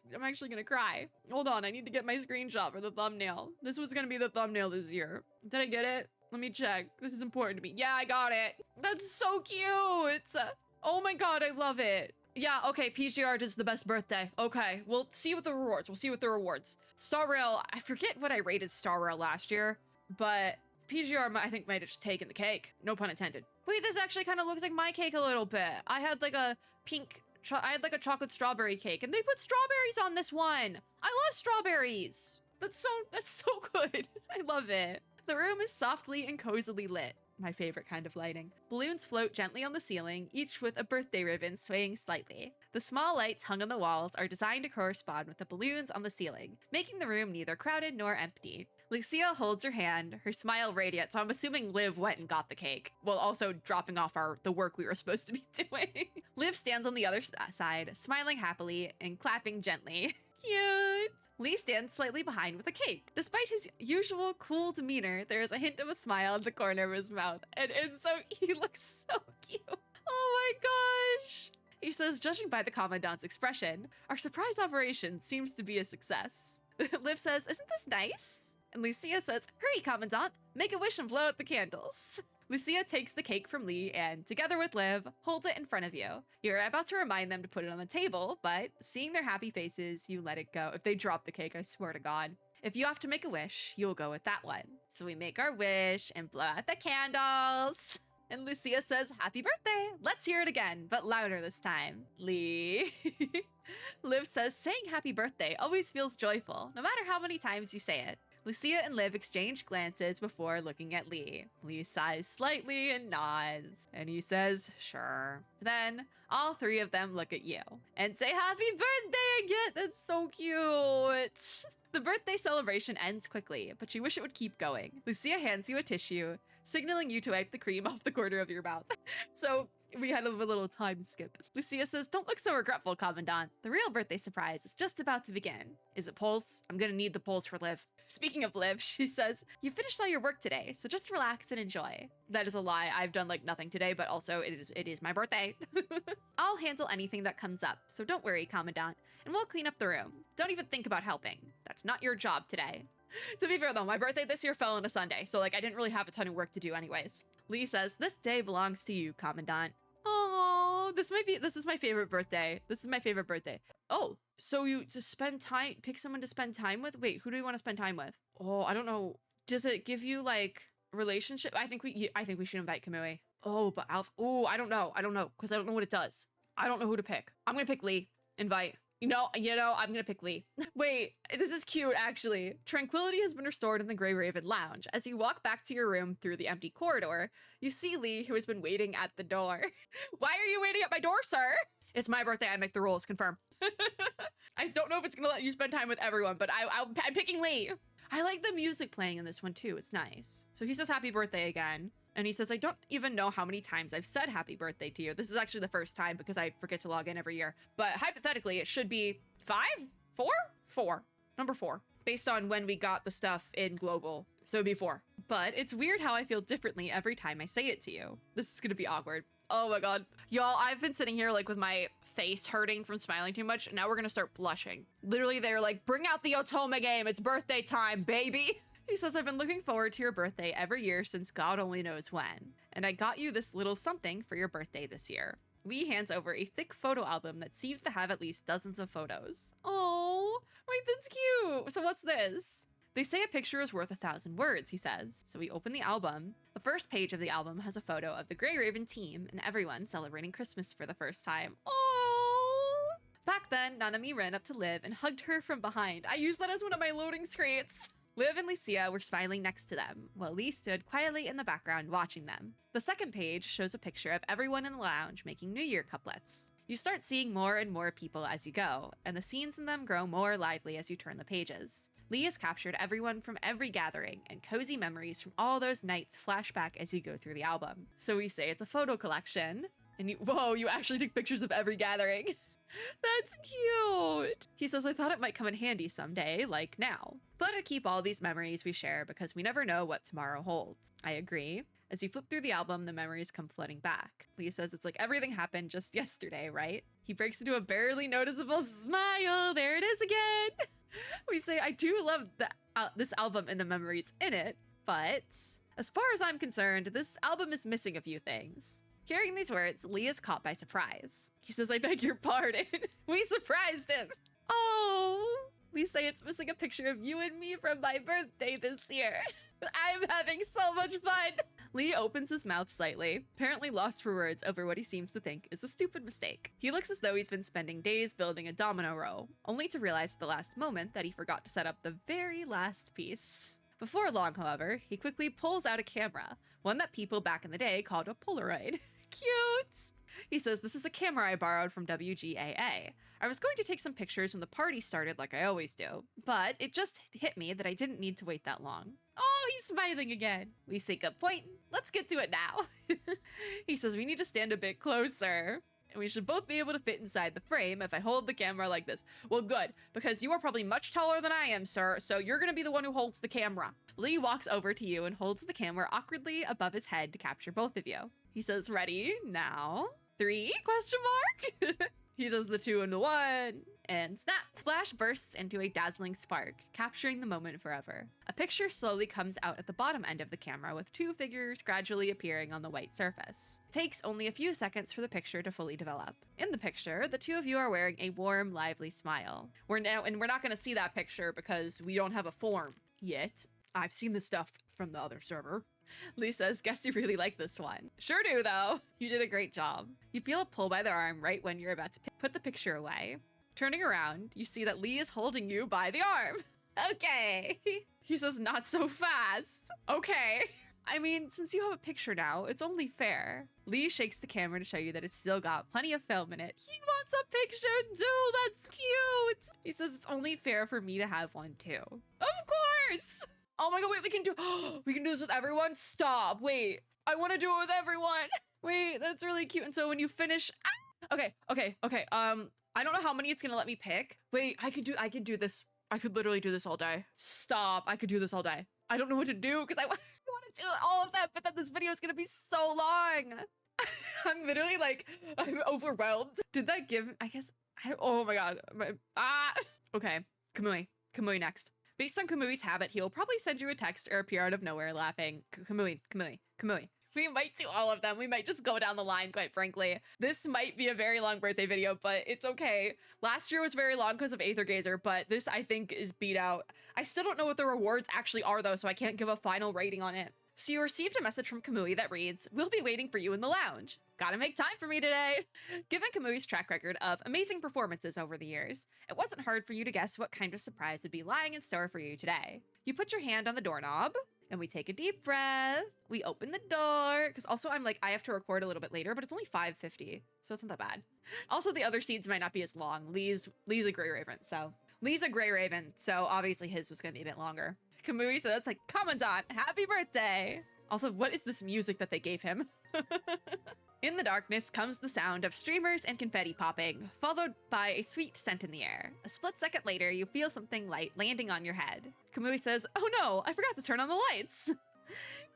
gonna cry. Hold on, I need to get my screenshot for the thumbnail. This was gonna be the thumbnail this year. Did I get it? Let me check. This is important to me. Yeah, I got it. That's so cute. Oh my God, I love it. Yeah, okay, PGR does the best birthday. Okay, we'll see with the rewards. Star Rail, I forget what I rated Star Rail last year, but PGR, I think, might have just taken the cake. No pun intended. Wait, this actually kind of looks like my cake a little bit. I had like a a chocolate strawberry cake, and they put strawberries on this one. I love strawberries. That's so good. I love it. The room is softly and cozily lit. My favorite kind of lighting. Balloons float gently on the ceiling, each with a birthday ribbon swaying slightly. The small lights hung on the walls are designed to correspond with the balloons on the ceiling, making the room neither crowded nor empty. Lucia holds her hand, her smile radiant, so I'm assuming Liv went and got the cake, while also dropping off the work we were supposed to be doing. Liv stands on the other side, smiling happily and clapping gently. Cute! Lee stands slightly behind with a cake. Despite his usual cool demeanor, there is a hint of a smile in the corner of his mouth, and he looks so cute. Oh my gosh! He says, judging by the Commandant's expression, our surprise operation seems to be a success. Liv says, isn't this nice? And Lucia says, hurry, Commandant, make a wish and blow out the candles. Lucia takes the cake from Lee and, together with Liv, holds it in front of you. You're about to remind them to put it on the table, but seeing their happy faces, you let it go. If they drop the cake, I swear to God. If you have to make a wish, you'll go with that one. So we make our wish and blow out the candles. And Lucia says, happy birthday. Let's hear it again, but louder this time. Lee. Liv says, saying happy birthday always feels joyful, no matter how many times you say it. Lucia and Liv exchange glances before looking at Lee. Lee sighs slightly and nods, and he says, sure. Then, all three of them look at you and say happy birthday again. That's so cute. The birthday celebration ends quickly, but you wish it would keep going. Lucia hands you a tissue, signaling you to wipe the cream off the corner of your mouth. So we had a little time skip. Lucia says, don't look so regretful, Commandant. The real birthday surprise is just about to begin. Is it polls? I'm gonna need the polls for Liv. Speaking of Liv, she says, you finished all your work today, so just relax and enjoy. That is a lie. I've done like nothing today, but also it is my birthday. I'll handle anything that comes up, so don't worry, Commandant, and we'll clean up the room. Don't even think about helping. That's not your job today. To be fair though, my birthday this year fell on a Sunday, so like I didn't really have a ton of work to do anyways. Lee says, this day belongs to you, Commandant. Oh, this is my favorite birthday. This is my favorite birthday. Oh, so you just spend time, pick someone to spend time with? Wait, who do you want to spend time with? Oh, I don't know. Does it give you like relationship? I think we should invite Kamui. Oh, but Alf. Oh, I don't know, because I don't know what it does. I don't know who to pick. I'm gonna pick Lee. Invite. You know, I'm gonna pick Lee. Wait, this is cute, actually. Tranquility has been restored in the Grey Raven Lounge. As you walk back to your room through the empty corridor, you see Lee, who has been waiting at the door. Why are you waiting at my door, sir? It's my birthday, I make the rules, confirm. I don't know if it's gonna let you spend time with everyone, but I'm picking Lee. I like the music playing in this one too, it's nice. So he says happy birthday again. And he says, I don't even know how many times I've said happy birthday to you. This is actually the first time because I forget to log in every year. But hypothetically, it should be 5? 4? 4. Number 4. Based on when we got the stuff in global. So it'd be 4. But it's weird how I feel differently every time I say it to you. This is gonna be awkward. Oh my god. Y'all, I've been sitting here like with my face hurting from smiling too much. Now we're gonna start blushing. Literally, they're like, bring out the Otome game. It's birthday time, baby. He says, I've been looking forward to your birthday every year since God only knows when. And I got you this little something for your birthday this year. Lee hands over a thick photo album that seems to have at least dozens of photos. Oh, wait, that's cute. So what's this? They say a picture is worth 1,000 words, he says. So we open the album. The first page of the album has a photo of the Grey Raven team and everyone celebrating Christmas for the first time. Oh. Back then, Nanami ran up to Liv and hugged her from behind. I used that as one of my loading screens. Liv and Lucia were smiling next to them, while Lee stood quietly in the background watching them. The second page shows a picture of everyone in the lounge making New Year couplets. You start seeing more and more people as you go, and the scenes in them grow more lively as you turn the pages. Lee has captured everyone from every gathering, and cozy memories from all those nights flash back as you go through the album. So we say it's a photo collection, and you actually take pictures of every gathering. That's cute. He says, I thought it might come in handy someday, like now. Thought I'd keep all these memories we share because we never know what tomorrow holds. I agree. As you flip through the album, the memories come flooding back. Lee says it's like everything happened just yesterday, right? He breaks into a barely noticeable smile. There it is again. We say, I do love this album and the memories in it, but as far as I'm concerned, this album is missing a few things. Hearing these words, Lee is caught by surprise. He says, I beg your pardon. We surprised him. Oh, we say it's missing a picture of you and me from my birthday this year. I'm having so much fun. Lee opens his mouth slightly, apparently lost for words over what he seems to think is a stupid mistake. He looks as though he's been spending days building a domino row, only to realize at the last moment that he forgot to set up the very last piece. Before long, however, he quickly pulls out a camera, one that people back in the day called a Polaroid. Cute! He says, this is a camera I borrowed from WGAA. I was going to take some pictures when the party started like I always do, but it just hit me that I didn't need to wait that long. Oh, he's smiling again. We say good point. Let's get to it now. He says, we need to stand a bit closer. And we should both be able to fit inside the frame if I hold the camera like this. Well, good, because you are probably much taller than I am, sir, so you're gonna be the one who holds the camera. Lee walks over to you and holds the camera awkwardly above his head to capture both of you. He says, ready, now, 3, question mark? He does the 2 and the 1, and snap. Flash bursts into a dazzling spark, capturing the moment forever. A picture slowly comes out at the bottom end of the camera with 2 figures gradually appearing on the white surface. It takes only a few seconds for the picture to fully develop. In the picture, the 2 of you are wearing a warm, lively smile. We're not gonna see that picture because we don't have a form yet. I've seen this stuff from the other server. Lee says, guess you really like this one. Sure do, though. You did a great job. You feel a pull by the arm right when you're about to put the picture away. Turning around, you see that Lee is holding you by the arm. Okay. He says, not so fast. Okay. I mean, since you have a picture now, it's only fair. Lee shakes the camera to show you that it's still got plenty of film in it. He wants a picture too, that's cute. He says it's only fair for me to have one too. Of course. Oh my god, wait, we can do this with everyone? Stop, wait. I want to do it with everyone. Wait, that's really cute. And so when you finish, okay. I don't know how many it's gonna let me pick. Wait, I could do this. I could literally do this all day. Stop, I could do this all day. I don't know what to do because I want to do all of that, but then this video is gonna be so long. I'm literally like, I'm overwhelmed. Did that give, oh my god. Okay, Kamui next. Based on Kamui's habit, he will probably send you a text or appear out of nowhere laughing. Kamui. We might do all of them. We might just go down the line, quite frankly. This might be a very long birthday video, but it's okay. Last year was very long because of Aether Gazer, but this, I think, is beat out. I still don't know what the rewards actually are, though, so I can't give a final rating on it. So you received a message from Kamui that reads, "We'll be waiting for you in the lounge. Gotta make time for me today." Given Kamui's track record of amazing performances over the years, it wasn't hard for you to guess what kind of surprise would be lying in store for you today. You put your hand on the doorknob, and we take a deep breath. We open the door, because also I have to record a little bit later, but it's only 5:50, so it's not that bad. Also, the other scenes might not be as long. Lee's a gray raven, so obviously his was gonna be a bit longer. Kamui says, like, "Commandant, happy birthday!" Also, what is this music that they gave him? In the darkness comes the sound of streamers and confetti popping, followed by a sweet scent in the air. A split second later, you feel something light landing on your head. Kamui says, "Oh no, I forgot to turn on the lights."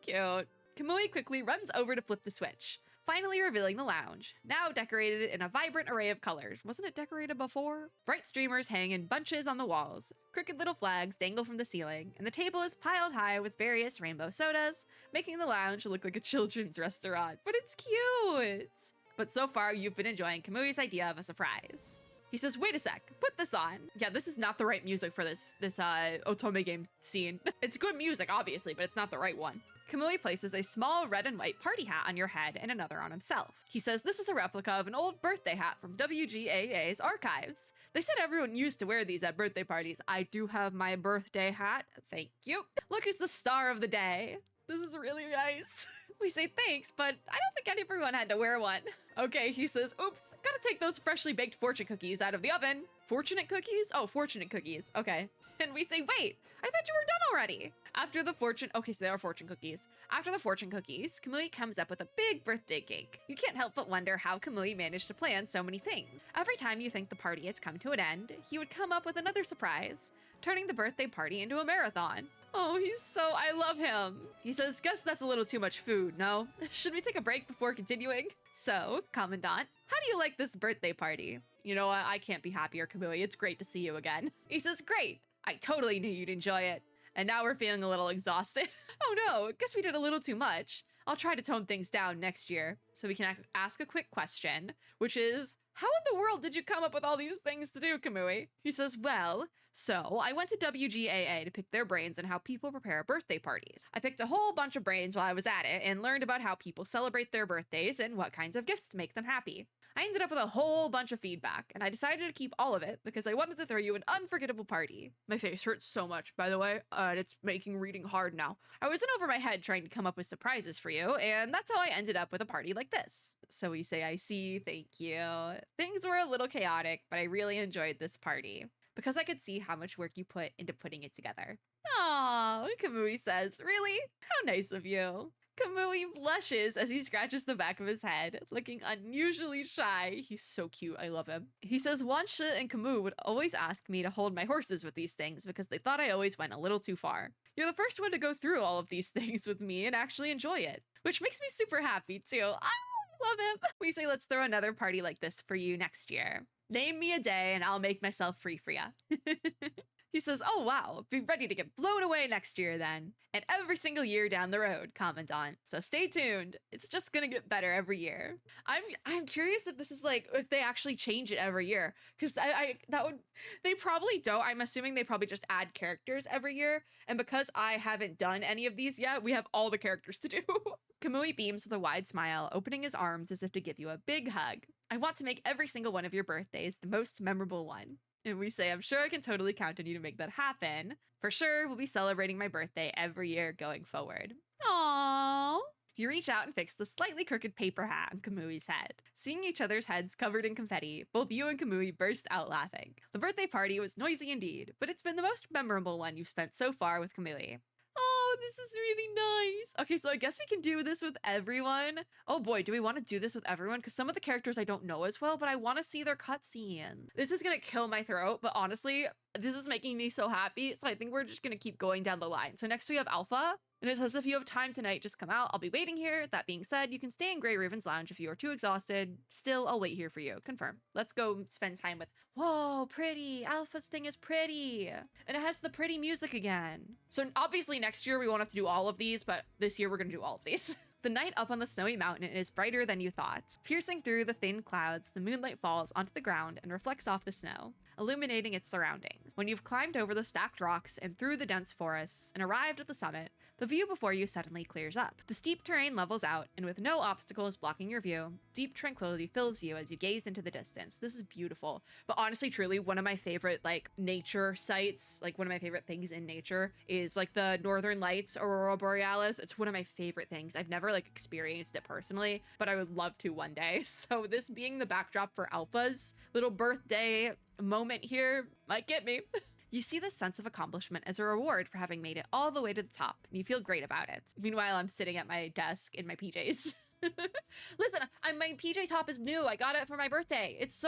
Cute. Kamui quickly runs over to flip the switch, finally revealing the lounge, now decorated in a vibrant array of colors. Wasn't it decorated before? Bright streamers hang in bunches on the walls, crooked little flags dangle from the ceiling, and the table is piled high with various rainbow sodas, making the lounge look like a children's restaurant. But it's cute! But so far, you've been enjoying Kamui's idea of a surprise. He says, "Wait a sec, put this on." Yeah, this is not the right music for this Otome game scene. It's good music, obviously, but it's not the right one. Kamui places a small red and white party hat on your head and another on himself. He says this is a replica of an old birthday hat from WGAA's archives. They said everyone used to wear these at birthday parties. I do have my birthday hat. Thank you. Look, it's the star of the day. This is really nice. We say thanks, but I don't think everyone had to wear one. Okay, he says, "Oops, gotta take those freshly baked fortune cookies out of the oven." Fortunate cookies? Oh, fortunate cookies. Okay. And we say, "Wait, I thought you were done already." Okay, so they are fortune cookies. After the fortune cookies, Kamui comes up with a big birthday cake. You can't help but wonder how Kamui managed to plan so many things. Every time you think the party has come to an end, he would come up with another surprise, turning the birthday party into a marathon. Oh, I love him. He says, "Guess that's a little too much food, no? Should we take a break before continuing?" So, Commandant, how do you like this birthday party? You know what, I can't be happier, Kamui. It's great to see you again. He says, "Great. I totally knew you'd enjoy it." And now we're feeling a little exhausted. Oh no, guess we did a little too much. I'll try to tone things down next year. So we can ask a quick question, which is, how in the world did you come up with all these things to do, Kamui? He says, "Well, so I went to WGAA to pick their brains on how people prepare birthday parties. I picked a whole bunch of brains while I was at it and learned about how people celebrate their birthdays and what kinds of gifts make them happy. I ended up with a whole bunch of feedback, and I decided to keep all of it because I wanted to throw you an unforgettable party." My face hurts so much, by the way, and it's making reading hard now. "I was in over my head trying to come up with surprises for you, and that's how I ended up with a party like this." So we say, "I see, thank you. Things were a little chaotic, but I really enjoyed this party because I could see how much work you put into putting it together." Aww, Kamui says, "Really? How nice of you." Kamui blushes as he scratches the back of his head, looking unusually shy. He's so cute, I love him. He says Wansha and Kamui would always ask me to hold my horses with these things because they thought I always went a little too far. You're the first one to go through all of these things with me and actually enjoy it, which makes me super happy too. I love him. We say let's throw another party like this for you next year. Name me a day and I'll make myself free for ya. He says, "Oh wow, be ready to get blown away next year then. And every single year down the road, Commandant. So stay tuned. It's just gonna get better every year." I'm curious if this is like, if they actually change it every year. Because they probably don't. I'm assuming they probably just add characters every year. And because I haven't done any of these yet, we have all the characters to do. Kamui beams with a wide smile, opening his arms as if to give you a big hug. "I want to make every single one of your birthdays the most memorable one." And we say, "I'm sure I can totally count on you to make that happen. For sure, we'll be celebrating my birthday every year going forward." Aww. You reach out and fix the slightly crooked paper hat on Kamui's head. Seeing each other's heads covered in confetti, both you and Kamui burst out laughing. The birthday party was noisy indeed, but it's been the most memorable one you've spent so far with Kamui. Oh, this is really nice. Okay, so I guess we can do this with everyone. Oh boy, do we want to do this with everyone? Because some of the characters I don't know as well, but I want to see their cutscene. This is going to kill my throat, but honestly, this is making me so happy. So I think we're just going to keep going down the line. So next we have Alpha. And it says, "If you have time tonight, just come out. I'll be waiting here. That being said, you can stay in Grey Raven's lounge if you are too exhausted. Still, I'll wait here for you." Confirm. Let's go spend time with... Whoa, pretty. Alpha's thing is pretty. And it has the pretty music again. So obviously next year we won't have to do all of these, but this year we're going to do all of these. The night up on the snowy mountain is brighter than you thought. Piercing through the thin clouds, the moonlight falls onto the ground and reflects off the snow. illuminating its surroundings. When you've climbed over the stacked rocks and through the dense forests and arrived at the summit, the view before you suddenly clears up. The steep terrain levels out, and with no obstacles blocking your view, deep tranquility fills you as you gaze into the distance. This is beautiful. But honestly, truly, one of my favorite like nature sites, like one of my favorite things in nature is like the Northern Lights, Aurora Borealis. It's one of my favorite things. I've never like experienced it personally, but I would love to one day. So this being the backdrop for Alpha's little birthday moment here might get me. You see this sense of accomplishment as a reward for having made it all the way to the top, and you feel great about it. Meanwhile, I'm sitting at my desk in my PJs. Listen, my PJ top is new. I got it for my birthday. It's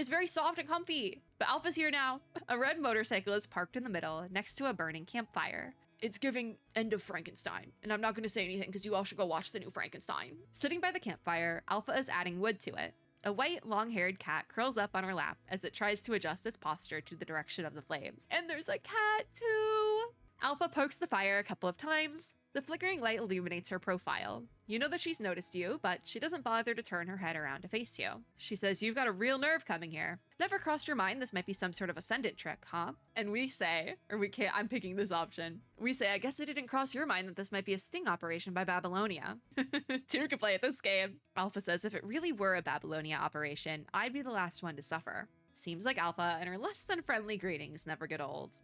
very soft and comfy. But Alpha's here now. A red motorcycle is parked in the middle next to a burning campfire. It's giving End of Frankenstein, and I'm not going to say anything because you all should go watch the new Frankenstein. Sitting by the campfire, Alpha is adding wood to it. A white, long-haired cat curls up on her lap as it tries to adjust its posture to the direction of the flames. And there's a cat, too! Alpha pokes the fire a couple of times. The flickering light illuminates her profile. You know that she's noticed you, but she doesn't bother to turn her head around to face you. She says, "You've got a real nerve coming here. Never crossed your mind this might be some sort of ascendant trick, huh?" And we say, or we can't, I'm picking this option. We say, "I guess it didn't cross your mind that this might be a sting operation by Babylonia." Two can play at this game. Alpha says, "If it really were a Babylonia operation, I'd be the last one to suffer." Seems like Alpha and her less than friendly greetings never get old.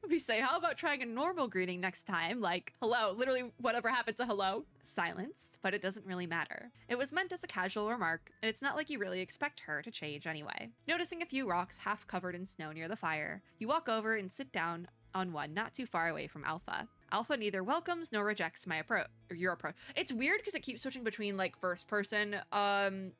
We say, "How about trying a normal greeting next time? Like, hello, literally whatever happened to hello?" Silence, but it doesn't really matter. It was meant as a casual remark, and it's not like you really expect her to change anyway. Noticing a few rocks half covered in snow near the fire, you walk over and sit down on one not too far away from Alpha. Alpha neither welcomes nor rejects your approach. It's weird because it keeps switching between like first person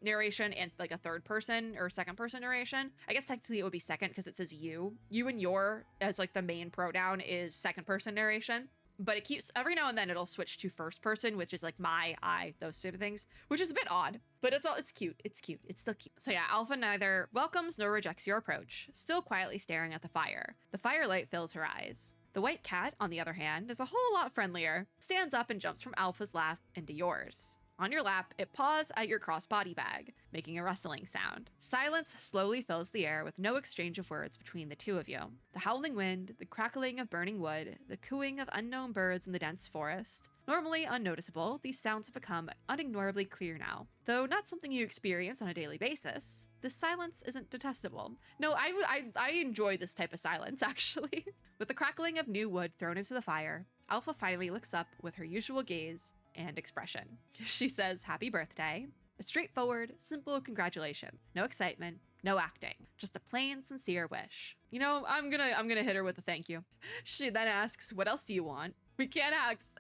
narration and like a third person or second person narration. I guess technically it would be second because it says you. You and your as like the main pronoun is second person narration. But it keeps, every now and then it'll switch to first person, which is like my, I, those type of things, which is a bit odd, but it's cute. It's cute. It's still cute. So yeah, Alpha neither welcomes nor rejects your approach, still quietly staring at the fire. The firelight fills her eyes. The white cat, on the other hand, is a whole lot friendlier, stands up and jumps from Alpha's lap into yours. On your lap, it paws at your crossbody bag, making a rustling sound. Silence slowly fills the air with no exchange of words between the two of you. The howling wind, the crackling of burning wood, the cooing of unknown birds in the dense forest. Normally unnoticeable, these sounds have become unignorably clear now. Though not something you experience on a daily basis, this silence isn't detestable. No, I enjoy this type of silence, actually. With the crackling of new wood thrown into the fire, Alpha finally looks up with her usual gaze and expression. She says, "Happy birthday." A straightforward, simple congratulation. No excitement, no acting. Just a plain, sincere wish. You know, I'm gonna hit her with a thank you. She then asks, "What else do you want?" We can't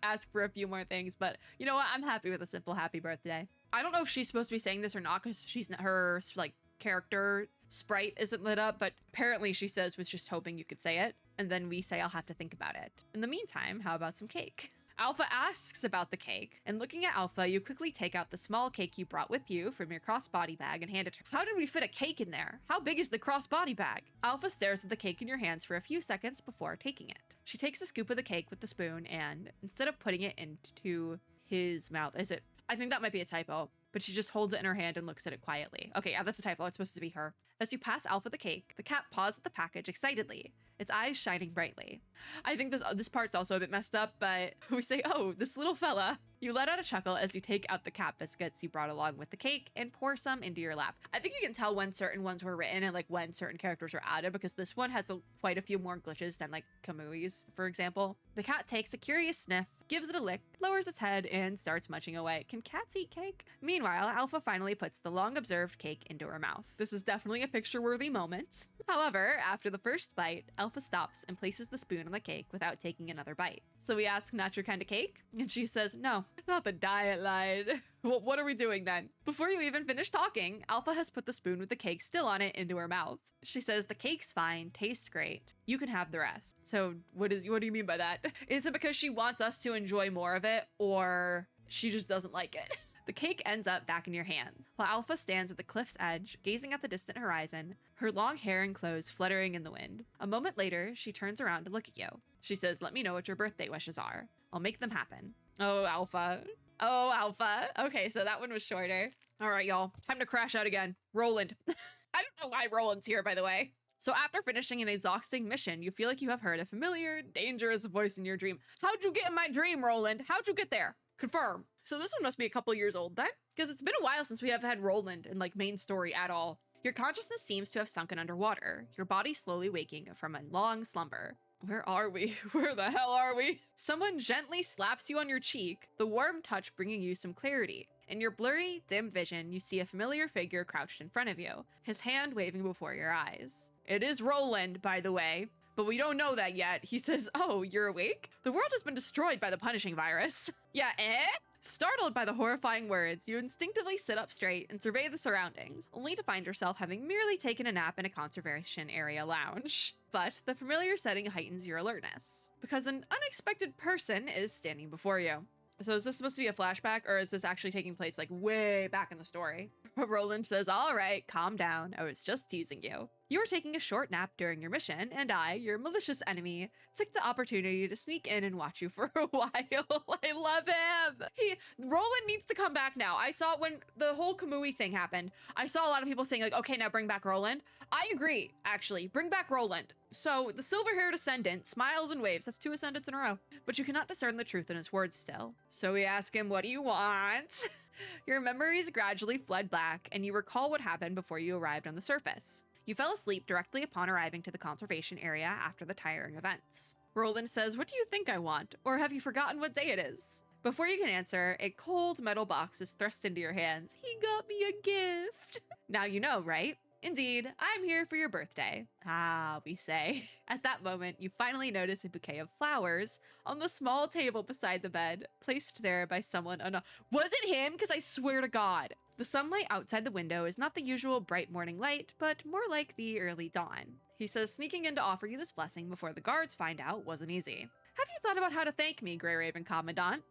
ask for a few more things, but you know what? I'm happy with a simple happy birthday. I don't know if she's supposed to be saying this or not because her like character sprite isn't lit up, but apparently she says was just hoping you could say it. And then we say, "I'll have to think about it." In the meantime, how about some cake? Alpha asks about the cake, and looking at Alpha, you quickly take out the small cake you brought with you from your crossbody bag and hand it to her. How did we fit a cake in there? How big is the crossbody bag? Alpha stares at the cake in your hands for a few seconds before taking it. She takes a scoop of the cake with the spoon and, instead of putting it into his mouth, I think that might be a typo, but she just holds it in her hand and looks at it quietly. Okay, yeah, that's a typo. It's supposed to be her. As you pass Alpha the cake, the cat paws at the package excitedly, its eyes shining brightly. I think this part's also a bit messed up, but we say, "Oh, this little fella." You let out a chuckle as you take out the cat biscuits you brought along with the cake and pour some into your lap. I think you can tell when certain ones were written and like when certain characters are added because this one has quite a few more glitches than like Kamui's, for example. The cat takes a curious sniff, gives it a lick, lowers its head, and starts munching away. Can cats eat cake? Meanwhile, Alpha finally puts the long-observed cake into her mouth. This is definitely a picture-worthy moment. However, after the first bite, Alpha stops and places the spoon on the cake without taking another bite. So we ask, "Not your kind of cake?" And she says, "No, not the diet line." Well, what are we doing then? Before you even finish talking, Alpha has put the spoon with the cake still on it into her mouth. She says, "The cake's fine, tastes great. You can have the rest." So what do you mean by that? Is it because she wants us to enjoy more of it, or she just doesn't like it? The cake ends up back in your hand, while Alpha stands at the cliff's edge, gazing at the distant horizon, her long hair and clothes fluttering in the wind. A moment later, she turns around to look at you. She says, "Let me know what your birthday wishes are. I'll make them happen." Oh, Alpha. Oh, Alpha. Okay, so that one was shorter. All right, y'all. Time to crash out again. Roland. I don't know why Roland's here, by the way. So after finishing an exhausting mission, you feel like you have heard a familiar, dangerous voice in your dream. How'd you get in my dream, Roland? How'd you get there? Confirm. So this one must be a couple years old then, because it's been a while since we have had Roland in like main story at all. Your consciousness seems to have sunken underwater, your body slowly waking from a long slumber. Where are we? Where the hell are we? Someone gently slaps you on your cheek, the warm touch bringing you some clarity. In your blurry, dim vision, you see a familiar figure crouched in front of you, his hand waving before your eyes. It is Roland, by the way, but we don't know that yet. He says, "Oh, you're awake? The world has been destroyed by the punishing virus." Yeah, eh? Startled by the horrifying words, you instinctively sit up straight and survey the surroundings, only to find yourself having merely taken a nap in a conservation area lounge. But the familiar setting heightens your alertness, because an unexpected person is standing before you. So is this supposed to be a flashback, or is this actually taking place like way back in the story? Roland says, "All right, calm down. I was just teasing you. You were taking a short nap during your mission, and I, your malicious enemy, took the opportunity to sneak in and watch you for a while." I love him. Roland needs to come back now. I saw when the whole Kamui thing happened, I saw a lot of people saying like, okay, now bring back Roland. I agree, actually. Bring back Roland. So the silver-haired ascendant smiles and waves. That's 2 ascendants in a row. But you cannot discern the truth in his words still. So we ask him, "What do you want?" Your memories gradually fled back, and you recall what happened before you arrived on the surface. You fell asleep directly upon arriving to the conservation area after the tiring events. Roland says, "What do you think I want? Or have you forgotten what day it is?" Before you can answer, a cold metal box is thrust into your hands. "He got me a gift." Now you know, right? "Indeed, I'm here for your birthday." "Ah," we say. At that moment, you finally notice a bouquet of flowers on the small table beside the bed, placed there by someone Was it him? Because I swear to God. The sunlight outside the window is not the usual bright morning light, but more like the early dawn. He says sneaking in to offer you this blessing before the guards find out wasn't easy. "Have you thought about how to thank me, Grey Raven Commandant?"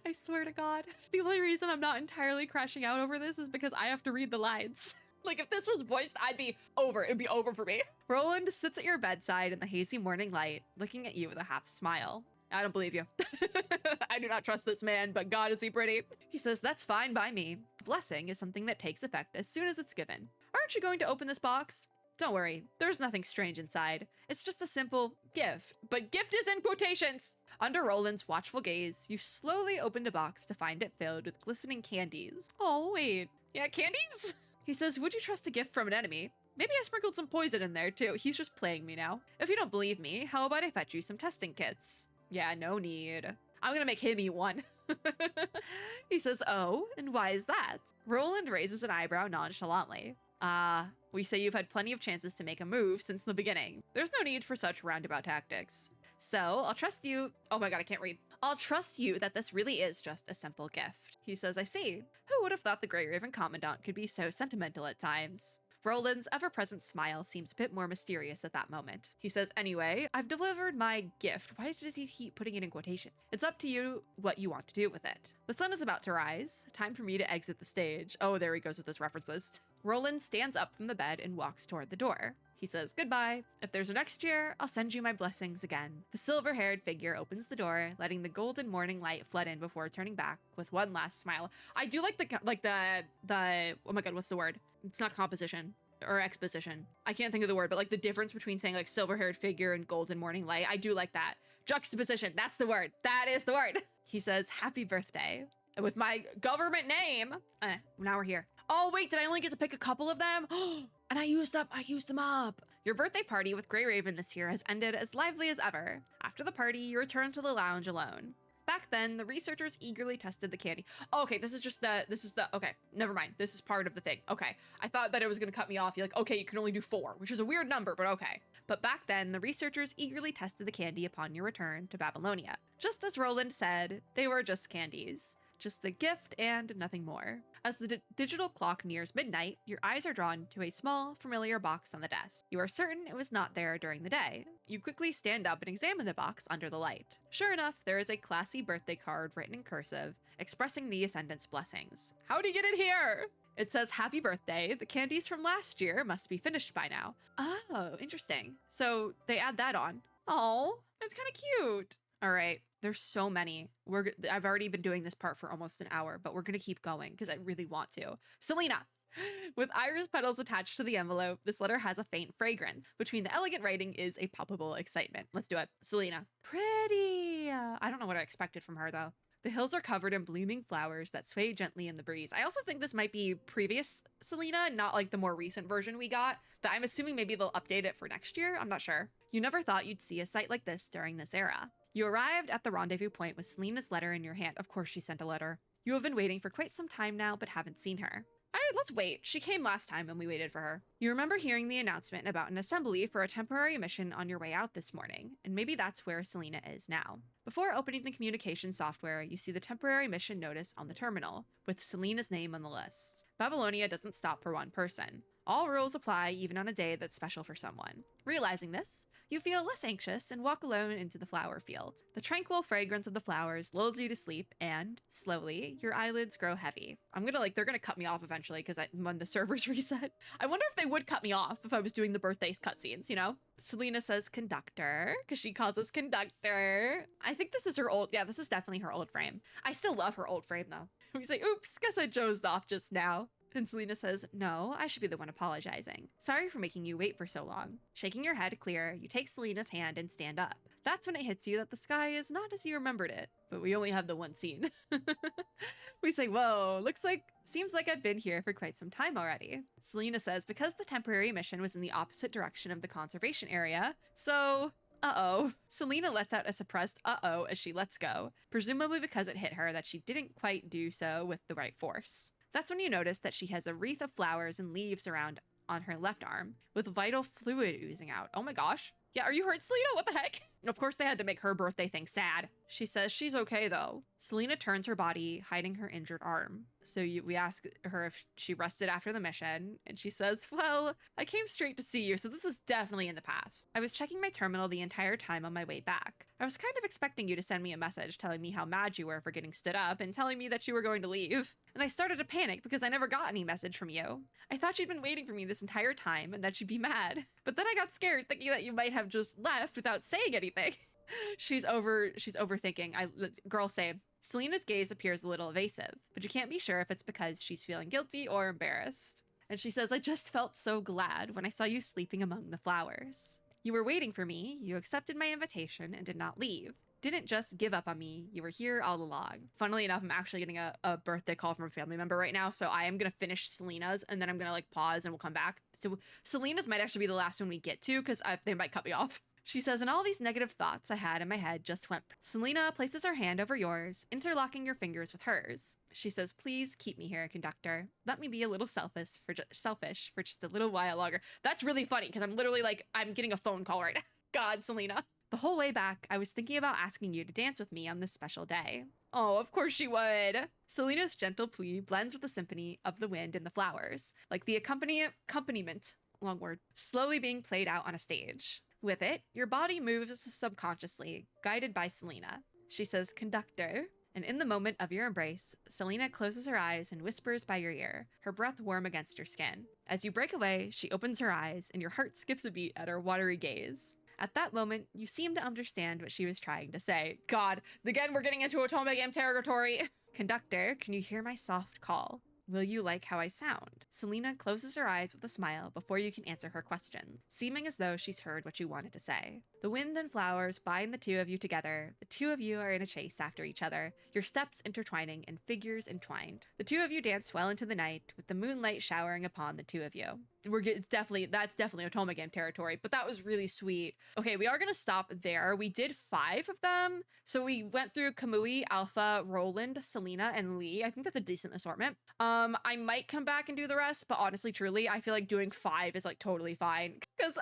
I swear to God, the only reason I'm not entirely crashing out over this is because I have to read the lines. Like, if this was voiced, I'd be over. It'd be over for me. Roland sits at your bedside in the hazy morning light, looking at you with a half smile. "I don't believe you." "I do not trust this man, but God, is he pretty." He says, "That's fine by me. The blessing is something that takes effect as soon as it's given. Aren't you going to open this box?" "Don't worry, there's nothing strange inside. It's just a simple gift." But gift is in quotations! Under Roland's watchful gaze, you slowly opened a box to find it filled with glistening candies. Oh, wait. Yeah, candies? He says, "Would you trust a gift from an enemy? Maybe I sprinkled some poison in there too." He's just playing me now. "If you don't believe me, how about I fetch you some testing kits?" Yeah, no need. I'm gonna make him eat one. He says, "Oh, and why is that?" Roland raises an eyebrow nonchalantly. We say you've had plenty of chances to make a move since the beginning. There's no need for such roundabout tactics. So I'll trust you." Oh my God, I can't read. "I'll trust you that this really is just a simple gift." He says, "I see. Who would have thought the Grey Raven Commandant could be so sentimental at times?" Roland's ever-present smile seems a bit more mysterious at that moment. He says, "Anyway, I've delivered my gift." Why does he keep putting it in quotations? "It's up to you what you want to do with it. The sun is about to rise. Time for me to exit the stage." Oh, there he goes with his references. Roland stands up from the bed and walks toward the door. He says, "Goodbye. If there's a next year, I'll send you my blessings again." The silver-haired figure opens the door, letting the golden morning light flood in before turning back with one last smile. I do like the oh my God, what's the word? It's not composition or exposition. I can't think of the word, but like the difference between saying like silver-haired figure and golden morning light. I do like that. Juxtaposition. That's the word. That is the word. He says, "Happy birthday." With my government name. Now we're here. Oh wait, did I only get to pick a couple of them? And I used them up. Your birthday party with Grey Raven this year has ended as lively as ever. After the party, you return to the lounge alone. Back then, the researchers eagerly tested the candy. Oh, okay, okay, never mind. This is part of the thing. Okay, I thought that it was gonna cut me off. You're like, okay, you can only do 4, which is a weird number, but okay. But back then, the researchers eagerly tested the candy upon your return to Babylonia. Just as Roland said, they were just candies. Just a gift and nothing more. As the digital clock nears midnight, your eyes are drawn to a small, familiar box on the desk. You are certain it was not there during the day. You quickly stand up and examine the box under the light. Sure enough, there is a classy birthday card written in cursive, expressing the Ascendant's blessings. How'd he get it here? It says, "Happy birthday. The candies from last year must be finished by now." Oh, interesting. So they add that on. Oh, that's kind of cute. All right. There's so many. I've already been doing this part for almost an hour, but we're going to keep going because I really want to. Selena, With iris petals attached to the envelope, this letter has a faint fragrance. Between the elegant writing is a palpable excitement. Let's do it. Selena. Pretty. I don't know what I expected from her, though. The hills are covered in blooming flowers that sway gently in the breeze. I also think this might be previous Selena, not like the more recent version we got, but I'm assuming maybe they'll update it for next year. I'm not sure. You never thought you'd see a sight like this during this era. You arrived at the rendezvous point with Selena's letter in your hand. Of course she sent a letter. You have been waiting for quite some time now, but haven't seen her. All right, let's wait. She came last time and we waited for her. You remember hearing the announcement about an assembly for a temporary mission on your way out this morning, and maybe that's where Selena is now. Before opening the communication software, you see the temporary mission notice on the terminal, with Selena's name on the list. Babylonia doesn't stop for one person. All rules apply even on a day that's special for someone. Realizing this, you feel less anxious and walk alone into the flower field. The tranquil fragrance of the flowers lulls you to sleep, and slowly, your eyelids grow heavy. They're gonna cut me off eventually because when the servers reset. I wonder if they would cut me off if I was doing the birthdays cutscenes, you know? Selena says conductor, because she calls us conductor. I think this is her old, yeah, this is definitely her old frame. I still love her old frame though. We say, oops, guess I dozed off just now. And Selena says, no, I should be the one apologizing. Sorry for making you wait for so long. Shaking your head clear, you take Selena's hand and stand up. That's when it hits you that the sky is not as you remembered it, but we only have the one scene. We say, whoa, seems like I've been here for quite some time already. Selena says, because the temporary mission was in the opposite direction of the conservation area, so... uh-oh. Selena lets out a suppressed uh-oh as she lets go, presumably because it hit her that she didn't quite do so with the right force. That's when you notice that she has a wreath of flowers and leaves around on her left arm, with vital fluid oozing out. Oh my gosh. Yeah, are you hurt, Selena? What the heck? Of course they had to make her birthday thing sad. She says she's okay though. Selena turns her body, hiding her injured arm. So we ask her if she rested after the mission, and she says, well, I came straight to see you, so this is definitely in the past. I was checking my terminal the entire time on my way back. I was kind of expecting you to send me a message telling me how mad you were for getting stood up and telling me that you were going to leave. And I started to panic because I never got any message from you. I thought you'd been waiting for me this entire time and that you'd be mad. But then I got scared thinking that you might have just left without saying anything. She's overthinking. Girls say. Selena's gaze appears a little evasive, but you can't be sure if it's because she's feeling guilty or embarrassed. And she says, I just felt so glad when I saw you sleeping among the flowers. You were waiting for me, you accepted my invitation and did not leave. Didn't just give up on me, you were here all along. Funnily enough, I'm actually getting a birthday call from a family member right now, so I am gonna finish Selena's and then I'm gonna pause and we'll come back. So Selena's might actually be the last one we get to because they might cut me off. She says, and all these negative thoughts I had in my head just went. Selena places her hand over yours, interlocking your fingers with hers. She says, please keep me here, conductor. Let me be a little selfish for just a little while longer. That's really funny because I'm literally I'm getting a phone call right now. God, Selena. The whole way back, I was thinking about asking you to dance with me on this special day. Oh, of course she would. Selena's gentle plea blends with the symphony of the wind and the flowers, like the accompaniment, long word, slowly being played out on a stage. With it, your body moves subconsciously, guided by Selena. She says, conductor. And in the moment of your embrace, Selena closes her eyes and whispers by your ear, her breath warm against your skin. As you break away, she opens her eyes and your heart skips a beat at her watery gaze. At that moment, you seem to understand what she was trying to say. God, again, we're getting into Otome game territory. Conductor, can you hear my soft call? Will you like how I sound? Selena closes her eyes with a smile before you can answer her question, seeming as though she's heard what you wanted to say. The wind and flowers bind the two of you together. The two of you are in a chase after each other, your steps intertwining and figures entwined. The two of you dance well into the night, with the moonlight showering upon the two of you. That's definitely Otome game territory, but that was really sweet. Okay, we are gonna stop there. We did 5 of them. So we went through Kamui, Alpha, Roland, Selena, and Lee. I think that's a decent assortment. I might come back and do the rest, but honestly, truly, I feel like doing 5 is totally fine because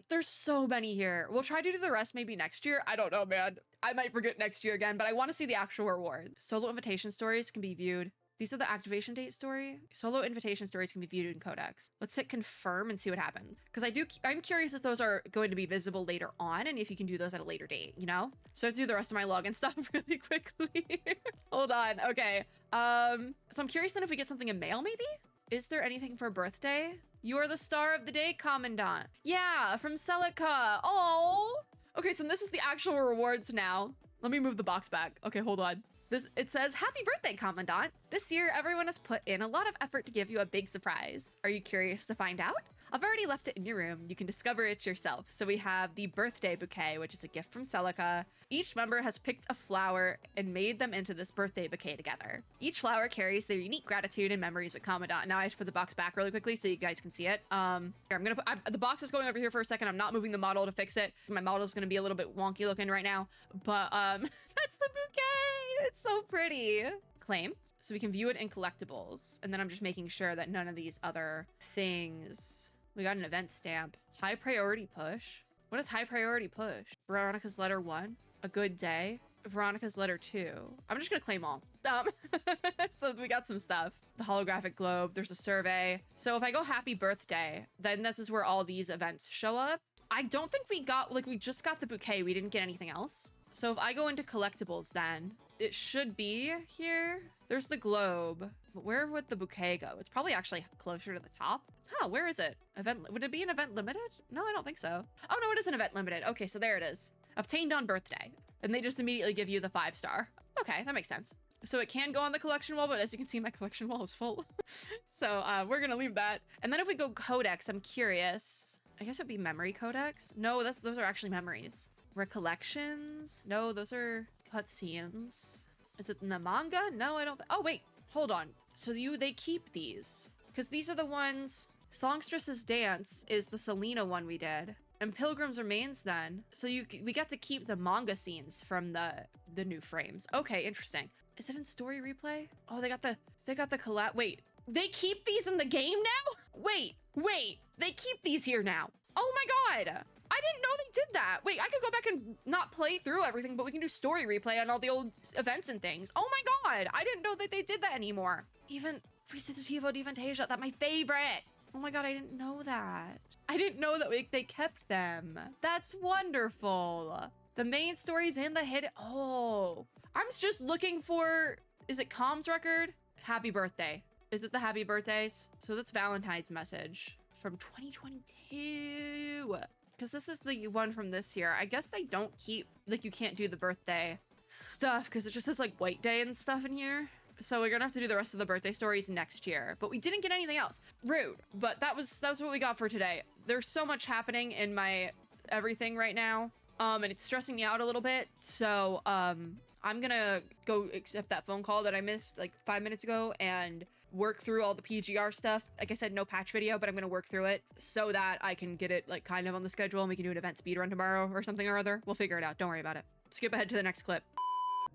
there's so many here. We'll try to do the rest maybe next year. I don't know, man. I might forget next year again, but I want to see the actual reward. Solo invitation stories can be viewed. These are the activation date story. Solo invitation stories can be viewed in Codex. Let's hit confirm and see what happens. Because I'm curious if those are going to be visible later on and if you can do those at a later date, you know? So I have to do the rest of my login stuff really quickly. Hold on, okay. So I'm curious then if we get something in mail maybe? Is there anything for birthday? You are the star of the day, Commandant. Yeah, from Celica. Oh. Okay, so this is the actual rewards now. Let me move the box back. Okay, hold on. It says, "Happy birthday, Commandant. This year, everyone has put in a lot of effort to give you a big surprise. Are you curious to find out? I've already left it in your room. You can discover it yourself." So we have the birthday bouquet, which is a gift from Celica. Each member has picked a flower and made them into this birthday bouquet together. Each flower carries their unique gratitude and memories with Commandant. Now I have to put the box back really quickly so you guys can see it. Here, I'm gonna put, the box is going over here for a second. I'm not moving the model to fix it. My model is gonna be a little bit wonky looking right now, but that's the bouquet. It's so pretty. Claim. So we can view it in collectibles. And then I'm just making sure that none of these other things. We got an event stamp. High priority push. What is high priority push? Veronica's letter 1. A good day. Veronica's letter 2. I'm just gonna claim all. So we got some stuff. The holographic globe. There's a survey. So if I go happy birthday, then this is where all these events show up. I don't think we got, like, we just got the bouquet. We didn't get anything else. So if I go into collectibles, then it should be here. There's the globe. But where would the bouquet go? It's probably actually closer to the top. Huh, where is it? Event, would it be an event limited? No, I don't think so. Oh no, it is an event limited. Okay, so there it is. Obtained on birthday. And they just immediately give you the 5-star. Okay, that makes sense. So it can go on the collection wall, but as you can see, my collection wall is full. So we're gonna leave that. And then if we go codex, I'm curious. I guess it'd be memory codex. No, those are actually memories. Recollections? No, those are cutscenes. Is it in the manga? No, I don't. Oh wait, hold on. So they keep these because these are the ones. Songstress's Dance is the Selena one we did, and Pilgrim's Remains then. So we get to keep the manga scenes from the new frames. Okay, interesting. Is it in story replay? Oh, they got the collab. Wait, they keep these in the game now? Wait, they keep these here now. Oh my god. I didn't know they did that. Wait, I could go back and not play through everything, but we can do story replay on all the old events and things. Oh my god, I didn't know that they did that anymore. Even Recitativo di Fantasia, that's my favorite. Oh my god, I didn't know that. I didn't know that they kept them. That's wonderful. The main stories and the hidden. Oh, I'm just looking for, is it Com's record? Happy birthday. Is it the happy birthdays? So that's Valentine's message from 2022. Because this is the one from this year. I guess they don't keep, like, you can't do the birthday stuff because it just says like white day and stuff in here. So we're gonna have to do the rest of the birthday stories next year. But we didn't get anything else. Rude. But that was what we got for today. There's so much happening in my everything right now. And it's stressing me out a little bit. So I'm gonna go accept that phone call that I missed like 5 minutes ago and work through all the PGR stuff. Like I said, no patch video, but I'm gonna work through it so that I can get it like kind of on the schedule and we can do an event speedrun tomorrow or something or other. We'll figure it out. Don't worry about it. Skip ahead to the next clip.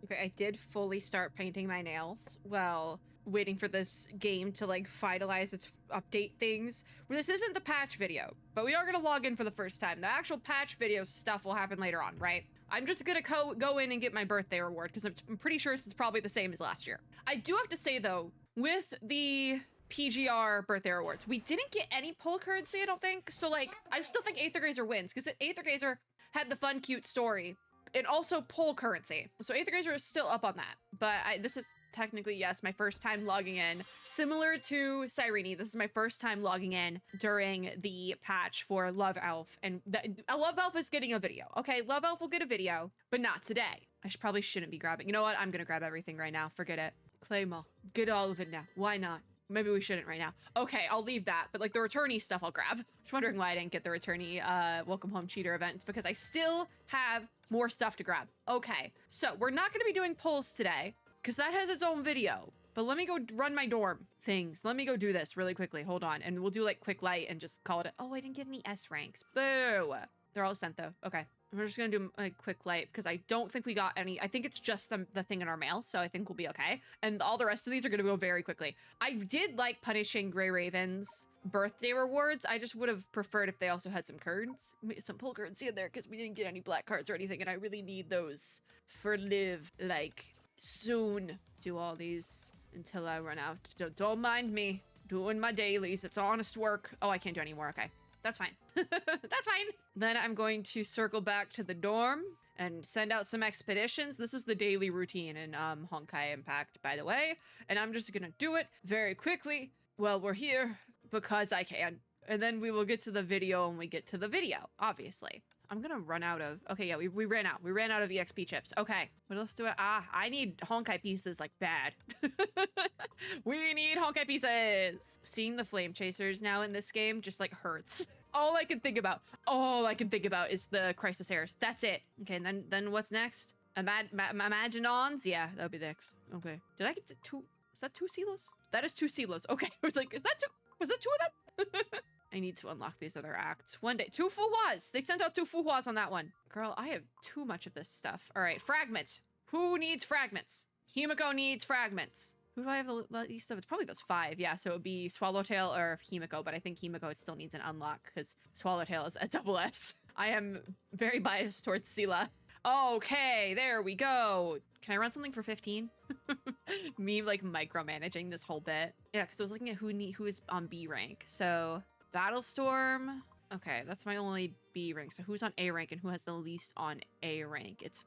Okay, I did fully start painting my nails while waiting for this game to like finalize its update things. This isn't the patch video, but we are gonna log in for the first time. The actual patch video stuff will happen later on, right? I'm just gonna go in and get my birthday reward because I'm pretty sure it's probably the same as last year. I do have to say though, with the PGR birthday rewards, we didn't get any pull currency, I don't think. So like, I still think 8th Gazer wins because 8th Gazer had the fun, cute story and also pull currency. So 8th Gazer is still up on that. But this is technically, yes, my first time logging in. Similar to Cyrene, this is my first time logging in during the patch for Love Elf. And Love Elf is getting a video. Okay, Love Elf will get a video, but not today. Probably shouldn't be grabbing. You know what? I'm gonna grab everything right now. Forget it. Claim all. Get all of it now. Why not? Maybe we shouldn't right now. Okay, I'll leave that. But like the returnee stuff, I'll grab. Just wondering why I didn't get the returnee Welcome Home Cheater event. It's because I still have more stuff to grab. Okay, so we're not gonna be doing polls today because that has its own video. But let me go run my dorm things. Let me go do this really quickly. Hold on. And we'll do like quick light and just call it oh, I didn't get any S ranks. Boo. They're all sent though. Okay. We're just gonna do a quick light because I don't think we got any. I think it's just the thing in our mail, so I think we'll be okay. And all the rest of these are gonna go very quickly. I did like punishing Grey Raven's birthday rewards. I just would have preferred if they also had some cards, some pull currency in there because we didn't get any black cards or anything, and I really need those for live like soon. Do all these until I run out. Don't mind me doing my dailies. It's honest work. Oh, I can't do any more. Okay. That's fine. That's fine. Then I'm going to circle back to the dorm and send out some expeditions. This is the daily routine in Honkai Impact, by the way. And I'm just gonna do it very quickly while we're here because I can. And then we will get to the video when we get to the video, obviously. I'm gonna run out of, okay, yeah, we ran out. We ran out of EXP chips. Okay, what else do I need Honkai pieces like bad. We need Honkai pieces. Seeing the flame chasers now in this game just like hurts. All I can think about is the crisis errors. That's it. Okay, and then what's next? Imaginons? Yeah, that'll be next. Okay. Did I get to 2? Is that 2 Silas? That is 2 Silas. Okay, I was like, is that 2? Was that 2 of them? I need to unlock these other acts. One day. 2 Fuhuas! They sent out 2 Fuhuas on that one. Girl, I have too much of this stuff. All right, fragments. Who needs fragments? Himiko needs fragments. Who do I have the least of? It's probably those 5. Yeah, so it would be Swallowtail or Himiko, but I think Himiko it still needs an unlock because Swallowtail is a double S. I am very biased towards Sela. Okay, there we go. Can I run something for 15? Me like micromanaging this whole bit. Yeah, because I was looking at who is on B rank. So Battlestorm. Okay, that's my only B rank. So who's on A rank and who has the least on A rank? It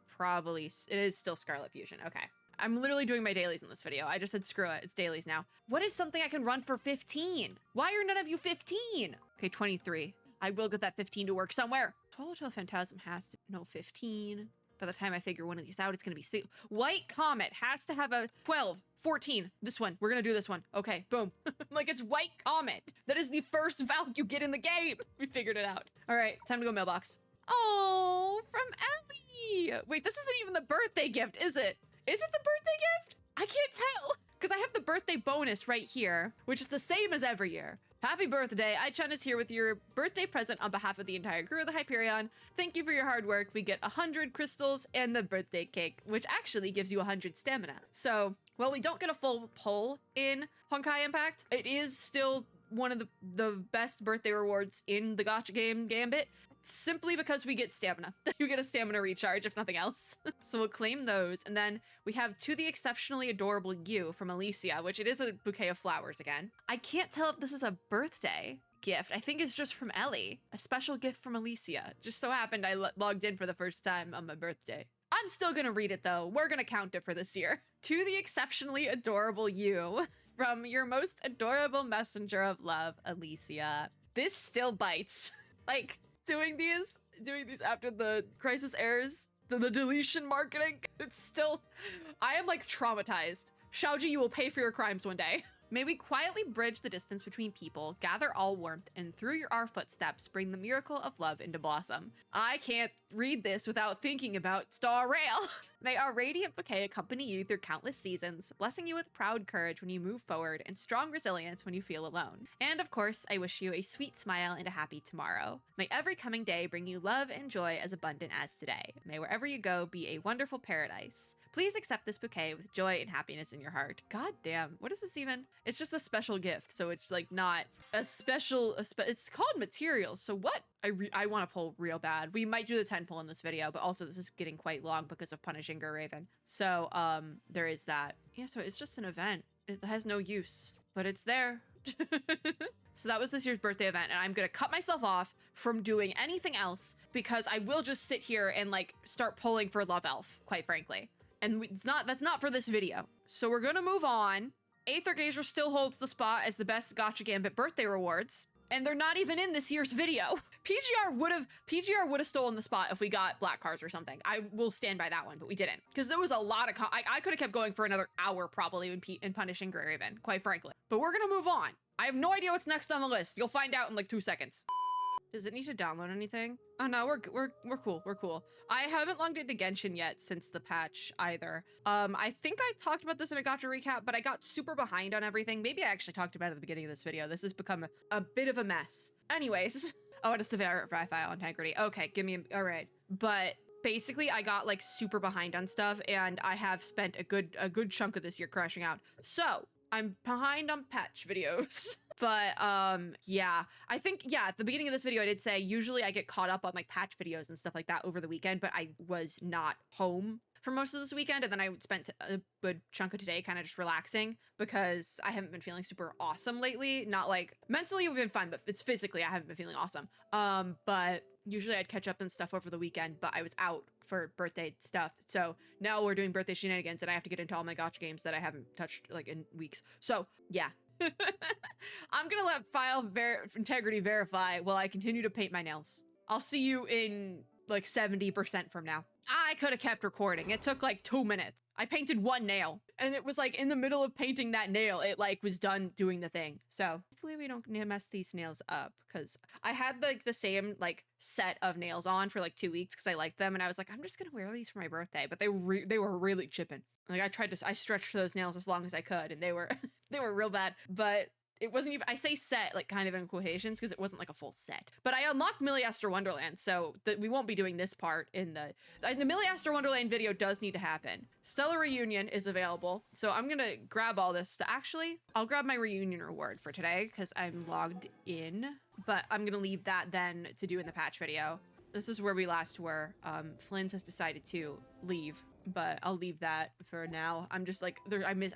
is still Scarlet Fusion. Okay. I'm literally doing my dailies in this video. I just said screw it. It's dailies now. What is something I can run for 15? Why are none of you 15? Okay, 23. I will get that 15 to work somewhere. Swallowtail Phantasm has to know 15. By the time I figure one of these out, it's going to be White Comet has to have a 12, 14. This one. We're going to do this one. Okay, boom. Like it's White Comet. That is the first valve you get in the game. We figured it out. All right, time to go mailbox. Oh, from Ellie. Wait, this isn't even the birthday gift, is it? Is it the birthday gift? I can't tell. Because I have the birthday bonus right here, which is the same as every year. Happy birthday. iChun is here with your birthday present on behalf of the entire crew of the Hyperion. Thank you for your hard work. We get 100 crystals and the birthday cake, which actually gives you 100 stamina. So, while we don't get a full pull in Honkai Impact, it is still one of the best birthday rewards in the gacha game Gambit, simply because we get stamina. You get a stamina recharge, if nothing else. So we'll claim those. And then we have To the Exceptionally Adorable You from Alicia, which it is a bouquet of flowers again. I can't tell if this is a birthday gift. I think it's just from Ellie. A special gift from Alicia. Just so happened I logged in for the first time on my birthday. I'm still gonna read it though. We're gonna count it for this year. To the Exceptionally Adorable You from your most adorable messenger of love, Alicia. This still bites. Like, doing these after the crisis errors, the deletion marketing, it's still, I am like traumatized. Xiaoji, you will pay for your crimes one day. May we quietly bridge the distance between people, gather all warmth, and through our footsteps, bring the miracle of love into blossom. I can't read this without thinking about Star Rail. May our radiant bouquet accompany you through countless seasons, blessing you with proud courage when you move forward and strong resilience when you feel alone. And of course, I wish you a sweet smile and a happy tomorrow. May every coming day bring you love and joy as abundant as today. May wherever you go be a wonderful paradise. Please accept this bouquet with joy and happiness in your heart. God damn, what is this even? It's just a special gift, so it's like not a special, it's called materials, so what? I want to pull real bad. We might do the 10 pull in this video, but also this is getting quite long because of punishing Raven. So, there is that. Yeah, so it's just an event. It has no use, but it's there. So that was this year's birthday event, and I'm gonna cut myself off from doing anything else because I will just sit here and like start pulling for Love Elf, quite frankly. And that's not for this video. So we're gonna move on. Aether Gazer still holds the spot as the best Gacha Gambit birthday rewards, and they're not even in this year's video. PGR would have stolen the spot if we got black cards or something. I will stand by that one, but we didn't. Because there was a lot of, I could have kept going for another hour probably in punishing Grey Raven, quite frankly. But we're gonna move on. I have no idea what's next on the list. You'll find out in like 2 seconds. Does it need to download anything? Oh no, we're cool, we're cool. I haven't logged into Genshin yet since the patch either. I think I talked about this in a gacha recap, but I got super behind on everything. Maybe I actually talked about it at the beginning of this video. This has become a bit of a mess. Anyways, oh, it is to verify file integrity. Okay, all right. But basically I got like super behind on stuff and I have spent a good chunk of this year crashing out. So I'm behind on patch videos. But yeah, I think, yeah, at the beginning of this video, I did say usually I get caught up on like patch videos and stuff like that over the weekend, but I was not home for most of this weekend. And then I spent a good chunk of today kind of just relaxing because I haven't been feeling super awesome lately. Not like mentally we've been fine, but it's physically I haven't been feeling awesome. But usually I'd catch up and stuff over the weekend, but I was out for birthday stuff. So now we're doing birthday shenanigans and I have to get into all my gacha games that I haven't touched like in weeks. So yeah. I'm gonna let file integrity verify while I continue to paint my nails. I'll see you in like 70% from now. I could have kept recording. It took like 2 minutes. I painted one nail and it was like in the middle of painting that nail, it like was done doing the thing. So hopefully we don't mess these nails up, because I had like the same like set of nails on for like 2 weeks because I liked them. And I was like, I'm just going to wear these for my birthday. But they were really chipping. Like I stretched those nails as long as I could and they were, they were real bad. But it wasn't even, I say set like kind of in quotations because it wasn't like a full set. But I unlocked Milliaster Wonderland, so that we won't be doing this part in the Milliaster Wonderland video does need to happen. Stellar Reunion is available, so I'm gonna grab all this to I'll grab my reunion reward for today because I'm logged in, but I'm gonna leave that then to do in the patch video. This is where we last were. Flynn's has decided to leave, but I'll leave that for now. I'm just like,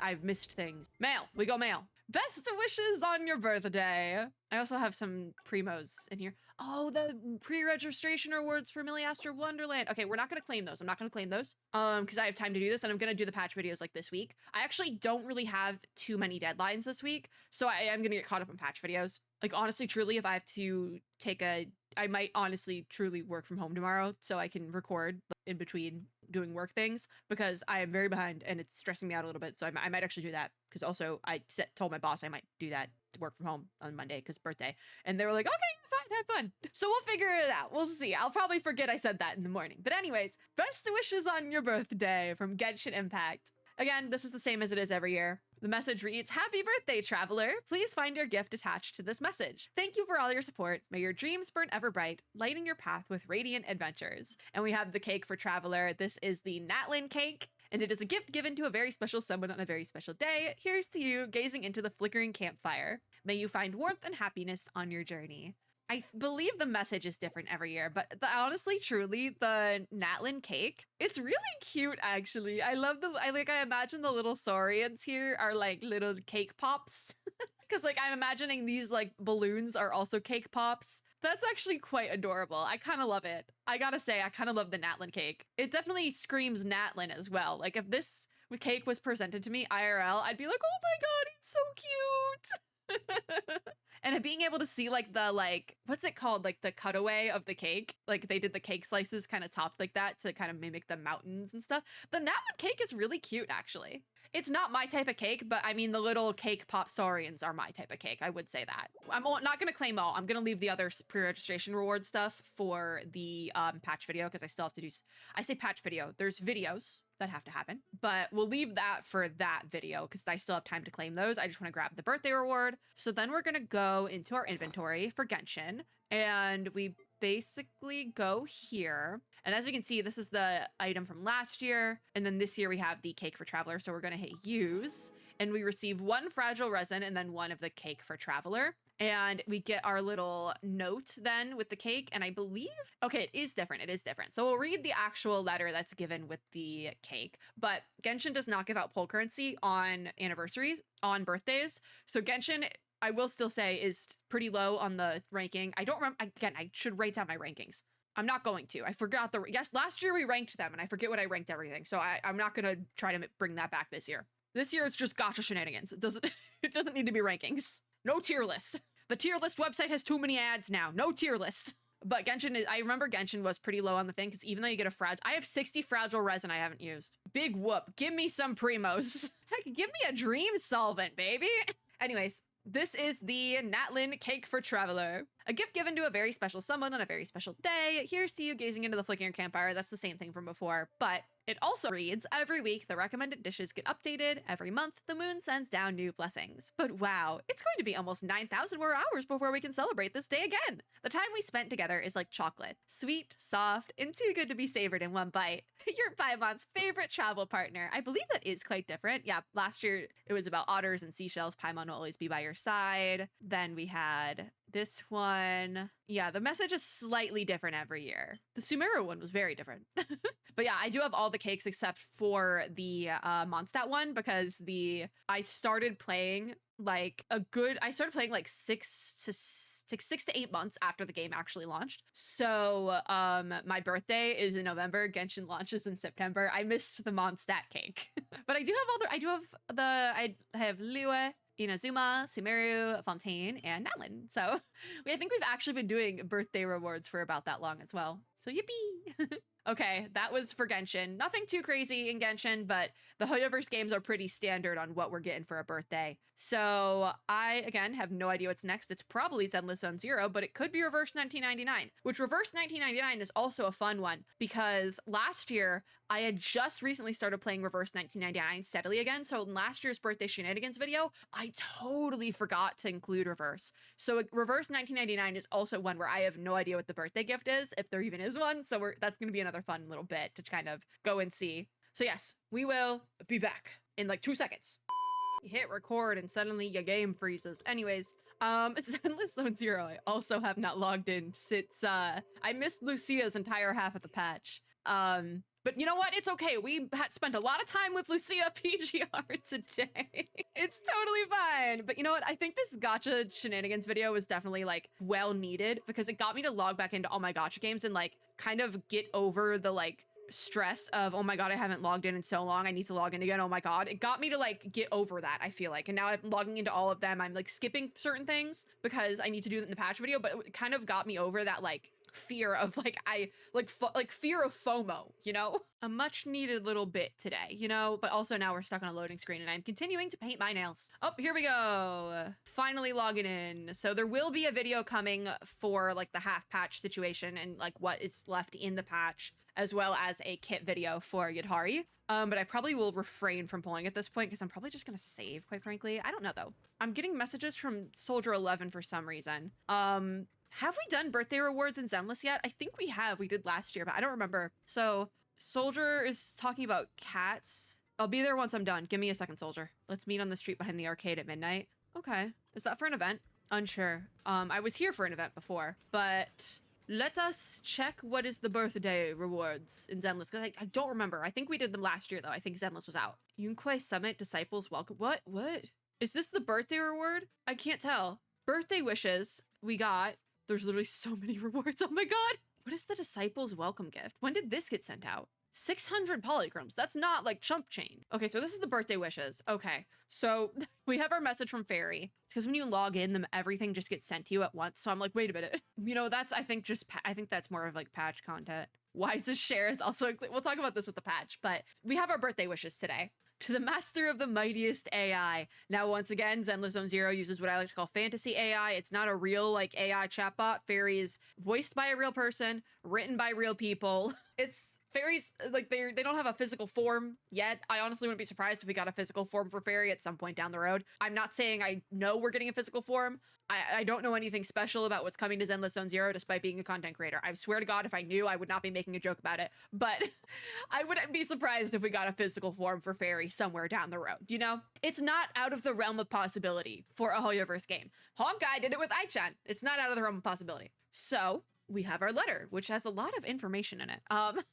I've missed things. Mail, we go mail. Best wishes on your birthday. I also have some primos in here. Oh, the pre-registration rewards for Milliaster Wonderland. Okay, we're not gonna claim those. I'm not gonna claim those because I have time to do this and I'm gonna do the patch videos like this week. I actually don't really have too many deadlines this week, so I am gonna get caught up in patch videos. Like honestly, truly, if I have to take I might honestly truly work from home tomorrow so I can record in between doing work things, because I am very behind and it's stressing me out a little bit. So I might actually do that, because also I told my boss I might do that to work from home on Monday because birthday, and they were like, okay, fine, have fun. So we'll figure it out. We'll see. I'll probably forget I said that in the morning. But anyways, best wishes on your birthday from Genshin Impact. Again, this is the same as it is every year. The message reads, "Happy birthday, traveler. Please find your gift attached to this message. Thank you for all your support. May your dreams burn ever bright, lighting your path with radiant adventures." And we have the cake for traveler. This is the Natlin cake, and it is a gift given to a very special someone on a very special day. Here's to you, gazing into the flickering campfire. May you find warmth and happiness on your journey. I believe the message is different every year, but honestly, truly, the Natlin cake, it's really cute, actually. I love I imagine the little saurians here are like little cake pops. Because like I'm imagining these like balloons are also cake pops. That's actually quite adorable. I kind of love it. I gotta say, I kind of love the Natlin cake. It definitely screams Natlin as well. Like if this cake was presented to me IRL, I'd be like, oh my god, it's so cute. And being able to see like the what's it called, like the cutaway of the cake, like they did the cake slices kind of topped like that to kind of mimic the mountains and stuff. The Natlin cake is really cute, actually. It's not my type of cake, but I mean the little cake pop saurians are my type of cake. I would say that. I'm not gonna claim all. I'm gonna leave the other pre-registration reward stuff for the patch video, because I still have to do. I say patch video. There's videos that have to happen, but we'll leave that for that video because I still have time to claim those. I just want to grab the birthday reward. So then we're gonna go into our inventory for Genshin, and we basically go here. And as you can see, this is the item from last year. And then this year we have the cake for traveler. So we're gonna hit use, and we receive 1 fragile resin and then 1 of the cake for traveler. And we get our little note then with the cake. And I believe, okay, it is different. It is different. So we'll read the actual letter that's given with the cake. But Genshin does not give out poll currency on anniversaries, on birthdays. So Genshin, I will still say, is pretty low on the ranking. I don't remember, again, I should write down my rankings. I'm not going to. I forgot yes, last year we ranked them and I forget what I ranked everything. So I'm not going to try to bring that back this year. This year it's just gacha shenanigans. It doesn't need to be rankings. No tier list. The tier list website has too many ads now. No tier list. But Genshin, I remember Genshin was pretty low on the thing, because even though you get a fragile, I have 60 fragile resin I haven't used. Big whoop. Give me some primos. Heck, give me a dream solvent, baby. Anyways, this is the Natlin cake for traveler. A gift given to a very special someone on a very special day. Here's to you, gazing into the flickering campfire. That's the same thing from before, but it also reads, every week the recommended dishes get updated. Every month the moon sends down new blessings. But wow, it's going to be almost 9,000 more hours before we can celebrate this day again. The time we spent together is like chocolate. Sweet, soft, and too good to be savored in one bite. You're Paimon's favorite travel partner. I believe that is quite different. Yeah, last year it was about otters and seashells. Paimon will always be by your side. Then we had this one. Yeah, the message is slightly different every year. The Sumeru one was very different. But yeah, I do have all the cakes except for the Mondstadt one, because I started playing like 6 to 8 months after the game actually launched. So my birthday is in November. Genshin launches in September. I missed the Mondstadt cake. But I have Liyue Inazuma, Sumeru, Fontaine, and Natlin. So I think we've actually been doing birthday rewards for about that long as well. So yippee! Okay, that was for Genshin. Nothing too crazy in Genshin, but the Hoyoverse games are pretty standard on what we're getting for a birthday. So I, again, have no idea what's next. It's probably Zenless Zone Zero, but it could be Reverse 1999, which Reverse 1999 is also a fun one because last year I had just recently started playing Reverse 1999 steadily again. So in last year's birthday shenanigans video, I totally forgot to include Reverse. So Reverse 1999 is also one where I have no idea what the birthday gift is, if there even is one. So that's going to be another fun little bit to kind of go and see. So yes, we will be back in like 2 seconds. You hit record and suddenly your game freezes. Anyways, Zenless Zone Zero, I also have not logged in since I missed Lucia's entire half of the patch. But you know what? It's okay. We had spent a lot of time with Lucia PGR today. It's totally fine. But you know what? I think this gacha shenanigans video was definitely like well needed because it got me to log back into all my gacha games and like kind of get over the like stress of, oh my god, I haven't logged in so long. I need to log in again. Oh my god. It got me to like get over that, I feel like. And now I'm logging into all of them. I'm like skipping certain things because I need to do it in the patch video, but it kind of got me over that like fear of like fear of FOMO, you know? A much needed little bit today, you know? But also now we're stuck on a loading screen and I'm continuing to paint my nails. Oh, here we go. Finally logging in. So there will be a video coming for like the half patch situation and like what is left in the patch, as well as a kit video for Yadhari. But I probably will refrain from pulling at this point because I'm probably just gonna save, quite frankly. I don't know though. I'm getting messages from Soldier 11 for some reason. Have we done birthday rewards in Zenless yet? I think we have. We did last year, but I don't remember. So Soldier is talking about cats. I'll be there once I'm done. Give me a second, Soldier. Let's meet on the street behind the arcade at midnight. Okay. Is that for an event? Unsure. I was here for an event before, but let us check what is the birthday rewards in Zenless, because I don't remember. I think we did them last year, though. I think Zenless was out. Yunquai Summit Disciples Welcome. What? Is this the birthday reward? I can't tell. Birthday wishes we got. There's literally so many rewards. Oh my god. What is the Disciples Welcome gift? When did this get sent out? 600 polychromes. That's not like chump chain. Okay, so this is the birthday wishes. Okay, so we have our message from Fairy. It's because when you log in, them everything just gets sent to you at once. So I'm like, wait a minute. You know, that's, I think that's more of like patch content. Wise's share is also, we'll talk about this with the patch, but we have our birthday wishes today. To the master of the mightiest AI. Now, once again, Zenless Zone Zero uses what I like to call fantasy AI. It's not a real like AI chatbot. Fairy is voiced by a real person, written by real people. It's Fairies, like they don't have a physical form yet. I honestly wouldn't be surprised if we got a physical form for Fairy at some point down the road. I'm not saying I know we're getting a physical form. I don't know anything special about what's coming to Zenless Zone Zero despite being a content creator. I swear to God, if I knew, I would not be making a joke about it. But I wouldn't be surprised if we got a physical form for Fairy somewhere down the road, you know? It's not out of the realm of possibility for a Hoyoverse game. Honkai did it with Aichan. It's not out of the realm of possibility. So we have our letter, which has a lot of information in it.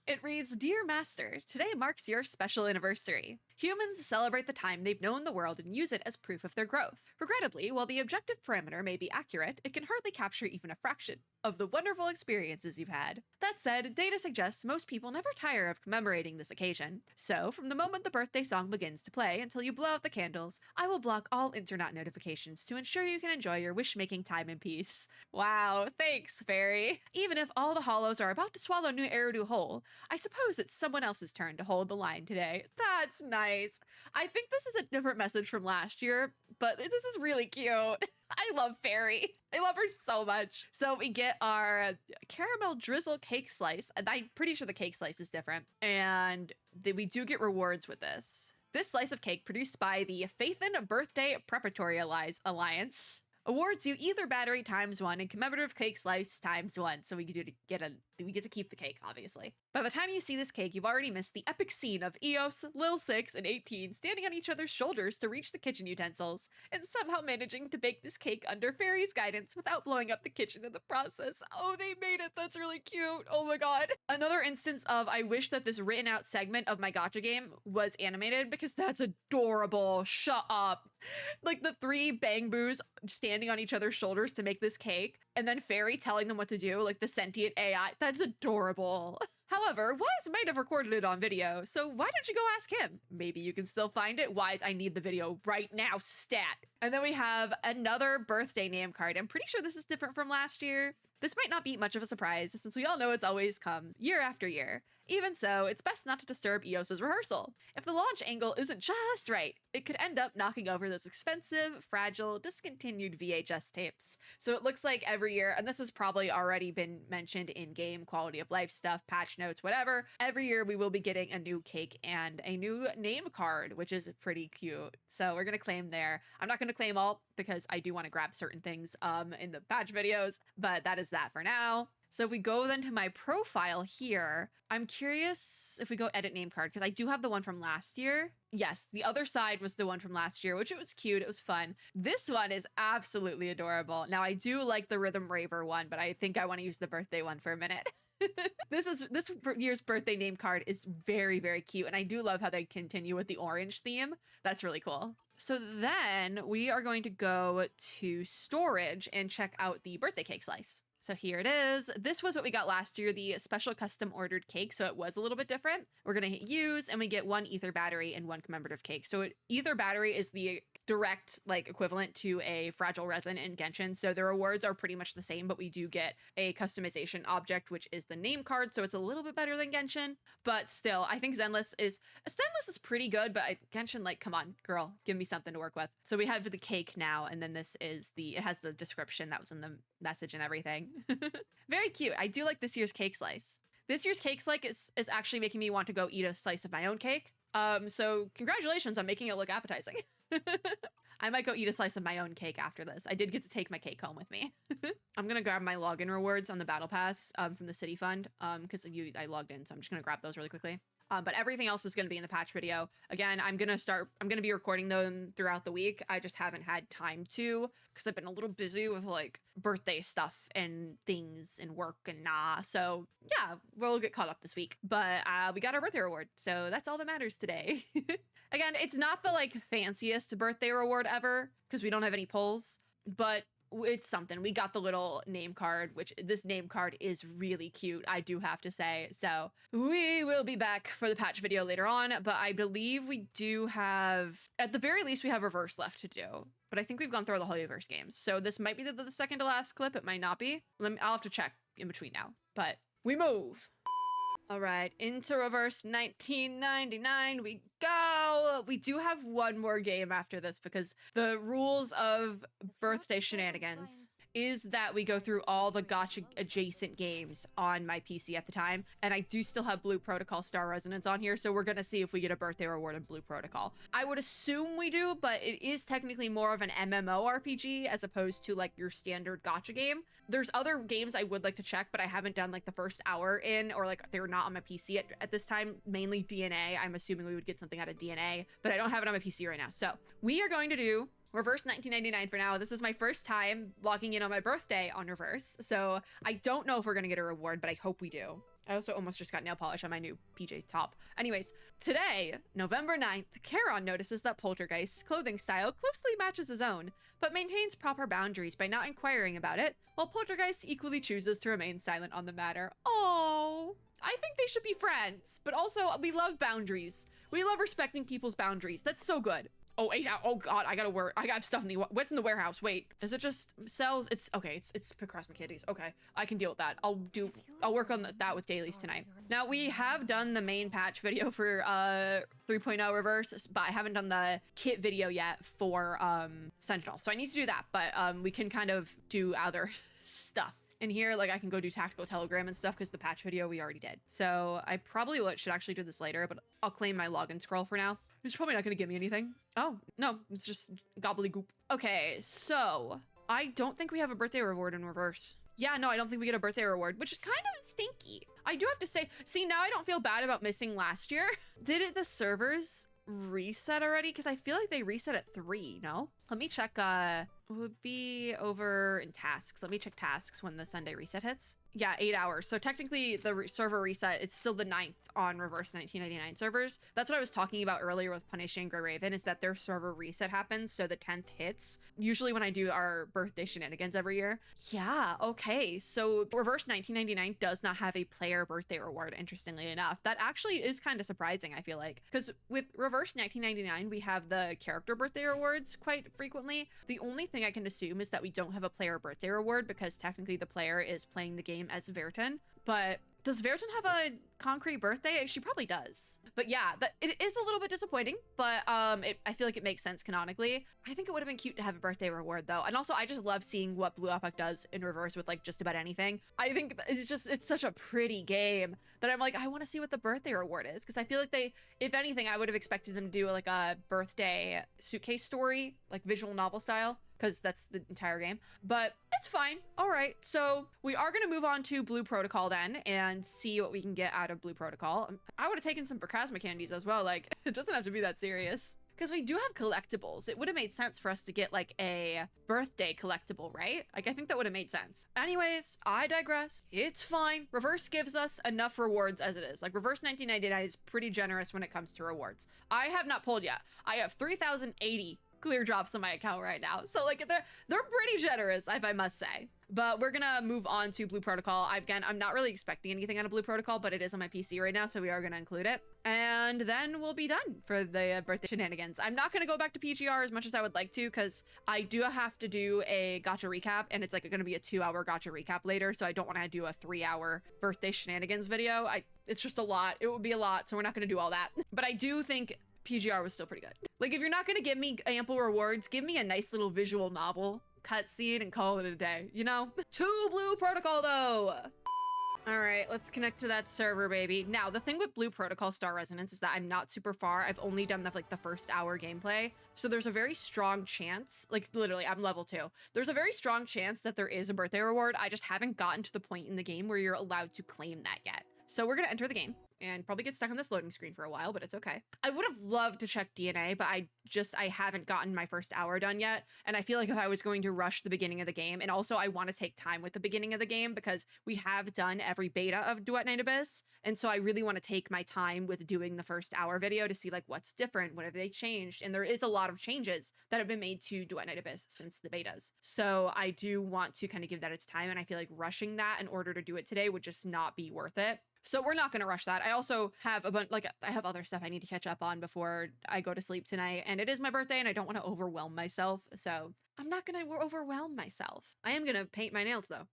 It reads, Dear Master, today marks your special anniversary. Humans celebrate the time they've known the world and use it as proof of their growth. Regrettably, while the objective parameter may be accurate, it can hardly capture even a fraction of the wonderful experiences you've had. That said, data suggests most people never tire of commemorating this occasion. So, from the moment the birthday song begins to play until you blow out the candles, I will block all internet notifications to ensure you can enjoy your wish-making time in peace. Wow, thanks, Fairy. Even if all the hollows are about to swallow new Eridu whole, I suppose it's someone else's turn to hold the line today. That's nice. I think this is a different message from last year, but this is really cute. I love Fairy. I love her so much. So we get our caramel drizzle cake slice, and I'm pretty sure the cake slice is different. And we do get rewards with this. This slice of cake, produced by the Faithin Birthday Preparatory Alliance, awards you either battery ×1 and commemorative cake slice ×1. So we get to keep the cake, obviously. By the time you see this cake, you've already missed the epic scene of Eos, Lil 6, and 18 standing on each other's shoulders to reach the kitchen utensils, and somehow managing to bake this cake under Fairy's guidance without blowing up the kitchen in the process. Oh, they made it. That's really cute. Oh my god. Another instance of I wish that this written out segment of my gacha game was animated because that's adorable. Shut up. Like the 3 bang boos standing on each other's shoulders to make this cake, and then Fairy telling them what to do, like the sentient AI. That's adorable. However, Wise might have recorded it on video, so why don't you go ask him? Maybe you can still find it. Wise, I need the video right now, stat. And then we have another birthday name card. I'm pretty sure this is different from last year. This might not be much of a surprise, since we all know it's always comes year after year. Even so, it's best not to disturb EOS's rehearsal. If the launch angle isn't just right, it could end up knocking over those expensive, fragile, discontinued VHS tapes. So it looks like every year, and this has probably already been mentioned in-game quality of life stuff, patch notes, whatever, every year we will be getting a new cake and a new name card, which is pretty cute. So we're gonna claim there. I'm not gonna claim all because I do want to grab certain things in the patch videos, but that is that for now. So if we go then to my profile here, I'm curious if we go edit name card, because I do have the one from last year. Yes, the other side was the one from last year, which it was cute. It was fun. This one is absolutely adorable. Now I do like the Rhythm Raver one, but I think I want to use the birthday one for a minute. This year's birthday name card is very, very cute. And I do love how they continue with the orange theme. That's really cool. So then we are going to go to storage and check out the birthday cake slice. So here it is. This was what we got last year, the special custom ordered cake. So it was a little bit different. We're going to hit use and we get 1 ether battery and 1 commemorative cake. So ether battery is the direct equivalent to a fragile resin in Genshin. So the rewards are pretty much the same, but we do get a customization object, which is the name card. So it's a little bit better than Genshin, but still, I think Zenless is pretty good, but Genshin, come on, girl, give me something to work with. So we have the cake now, and then this is it has the description that was in the message and everything. Very cute. I do like this year's cake slice. This year's cake slice is actually making me want to go eat a slice of my own cake. So congratulations on making it look appetizing. I might go eat a slice of my own cake after this. I did get to take my cake home with me. I'm gonna grab my login rewards on the battle pass from the city fund because I logged in, so I'm just gonna grab those really quickly. But everything else is going to be in the patch video. Again, I'm going to be recording them throughout the week. I just haven't had time to because I've been a little busy with birthday stuff and things and work and So yeah, we'll get caught up this week. But we got our birthday reward. So that's all that matters today. Again, it's not the fanciest birthday reward ever because we don't have any pulls, but it's something. We got the little name card, which this name card is really cute, I do have to say. So we will be back for the patch video later on, but I believe we do have, at the very least, we have reverse left to do. But I think we've gone through all the Hoyoverse games. So this might be the second to last clip. It might not be. I'll have to check in between now, but we move. All right, into Reverse 1999 we go. We do have one more game after this because the rules of birthday shenanigans is that we go through all the gacha adjacent games on my PC at the time. And I do still have Blue Protocol Star Resonance on here. So we're going to see if we get a birthday reward in Blue Protocol. I would assume we do, but it is technically more of an MMORPG as opposed to your standard gacha game. There's other games I would like to check, but I haven't done the first hour in, or they're not on my PC at this time, mainly DNA. I'm assuming we would get something out of DNA, but I don't have it on my PC right now. So we are going to do Reverse 1999 for now. This is my first time logging in on my birthday on Reverse, so I don't know if we're gonna get a reward, but I hope we do. I also almost just got nail polish on my new PJ top. Anyways, today, November 9th, Charon notices that Poltergeist's clothing style closely matches his own, but maintains proper boundaries by not inquiring about it, while Poltergeist equally chooses to remain silent on the matter. Oh, I think they should be friends, but also we love boundaries. We love respecting people's boundaries. That's so good. Oh, 8 out. Oh God, I got stuff in the, what's in the warehouse? Wait, does it just sells? It's okay. It's Procrastinate Kitties. Okay, I can deal with that. I'll work on that with dailies tonight. Now we have done the main patch video for 3.0 Reverse, but I haven't done the kit video yet for Sentinel. So I need to do that, but we can kind of do other stuff. In here, I can go do tactical telegram and stuff because the patch video we already did. So I probably should actually do this later, but I'll claim my login scroll for now. It's probably not going to give me anything. Oh, no, it's just gobbledygook. Okay, so I don't think we have a birthday reward in Reverse. Yeah, no, I don't think we get a birthday reward, which is kind of stinky. I do have to say, see, now I don't feel bad about missing last year. Did the servers reset already? Because I feel like they reset at 3, no? Let me check, would be over in tasks. Let me check tasks when the Sunday reset hits. Yeah, 8 hours. So technically the server reset, it's still the 9th on Reverse 1999 servers. That's what I was talking about earlier with Punishing Grey Raven, is that their server reset happens, so the 10th hits. Usually when I do our birthday shenanigans every year. Yeah, okay. So Reverse 1999 does not have a player birthday reward, interestingly enough. That actually is kind of surprising, I feel like. Because with Reverse 1999, we have the character birthday rewards quite frequently. The only thing I can assume is that we don't have a player birthday reward because technically the player is playing the game as Verton. But does Verton have a concrete birthday? She probably does. But yeah, it is a little bit disappointing, but I feel like it makes sense canonically. I think it would have been cute to have a birthday reward though. And also I just love seeing what Blue Epoch does in Reverse with like just about anything. I think it's such a pretty game that I'm like, I want to see what the birthday reward is. Cause I feel like they, if anything, I would have expected them to do like a birthday suitcase story, like visual novel style, because that's the entire game, but it's fine. All right, so we are gonna move on to Blue Protocol then and see what we can get out of Blue Protocol. I would have taken some Procrasma candies as well. Like, it doesn't have to be that serious. Because we do have collectibles. It would have made sense for us to get like a birthday collectible, right? Like, I think that would have made sense. Anyways, I digress. It's fine. Reverse gives us enough rewards as it is. Like, Reverse 1999 is pretty generous when it comes to rewards. I have not pulled yet. I have 3,080 clear drops on my account right now. So like they're pretty generous, if I must say. But we're gonna move on to Blue Protocol. Again, I'm not really expecting anything out of Blue Protocol, but it is on my PC right now, so we are gonna include it. And then we'll be done for the birthday shenanigans. I'm not gonna go back to PGR as much as I would like to, because I do have to do a gacha recap, and it's like gonna be a 2-hour gacha recap later, so I don't want to do a 3-hour birthday shenanigans video. It's just a lot. It would be a lot, so we're not gonna do all that. But I do think PGR was still pretty good. Like, if you're not gonna give me ample rewards, give me a nice little visual novel cutscene and call it a day, you know? To Blue Protocol though! All right, let's connect to that server, baby. Now, the thing with Blue Protocol Star Resonance is that I'm not super far. I've only done the first hour gameplay. So there's a very strong chance, like literally I'm level 2. There's a very strong chance that there is a birthday reward. I just haven't gotten to the point in the game where you're allowed to claim that yet. So we're gonna enter the game and probably get stuck on this loading screen for a while, but it's okay. I would have loved to check DNA, but I haven't gotten my first hour done yet. And I feel like if I was going to rush the beginning of the game, and also I want to take time with the beginning of the game because we have done every beta of Duet Night Abyss. And so I really want to take my time with doing the first hour video to see like what's different, what have they changed? And there is a lot of changes that have been made to Duet Night Abyss since the betas. So I do want to kind of give that its time. And I feel like rushing that in order to do it today would just not be worth it. So we're not going to rush that. I also have I have other stuff I need to catch up on before I go to sleep tonight. And it is my birthday and I don't want to overwhelm myself. So I'm not going to overwhelm myself. I am going to paint my nails though.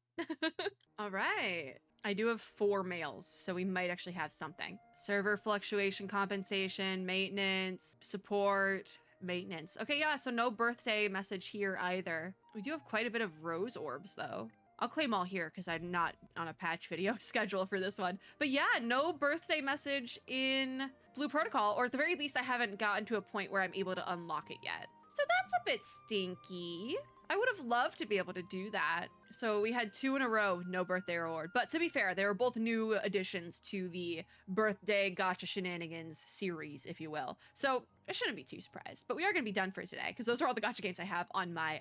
All right. I do have 4 mails, so we might actually have something. Server fluctuation compensation, maintenance, support, maintenance. Okay, yeah, so no birthday message here either. We do have quite a bit of rose orbs though. I'll claim all here because I'm not on a patch video schedule for this one. But yeah, no birthday message in Blue Protocol, or at the very least, I haven't gotten to a point where I'm able to unlock it yet. So that's a bit stinky. I would have loved to be able to do that. So we had 2 in a row, no birthday reward. But to be fair, they were both new additions to the birthday gacha shenanigans series, if you will. So I shouldn't be too surprised. But we are going to be done for today because those are all the gacha games I have on my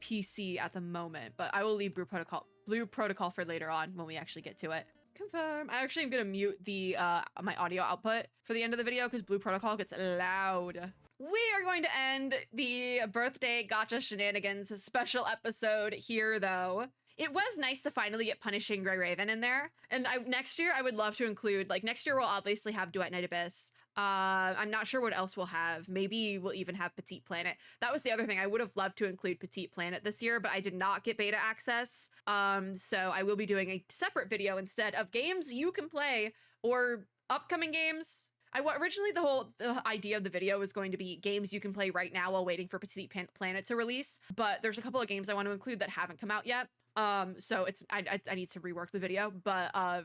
PC at the moment. But I will leave Blue Protocol for later on when we actually get to it. Confirm. I actually am going to mute the my audio output for the end of the video because Blue Protocol gets loud. We are going to end the birthday gacha shenanigans special episode here, though. It was nice to finally get Punishing Grey Raven in there. And next year, I would love to include, like, next year we'll obviously have Duet Night Abyss. I'm not sure what else we'll have. Maybe we'll even have Petite Planet. That was the other thing. I would have loved to include Petite Planet this year, but I did not get beta access. So I will be doing a separate video instead of games you can play or upcoming games. Originally, the idea of the video was going to be games you can play right now while waiting for Petite Planet to release. But there's a couple of games I want to include that haven't come out yet. So I need to rework the video, but I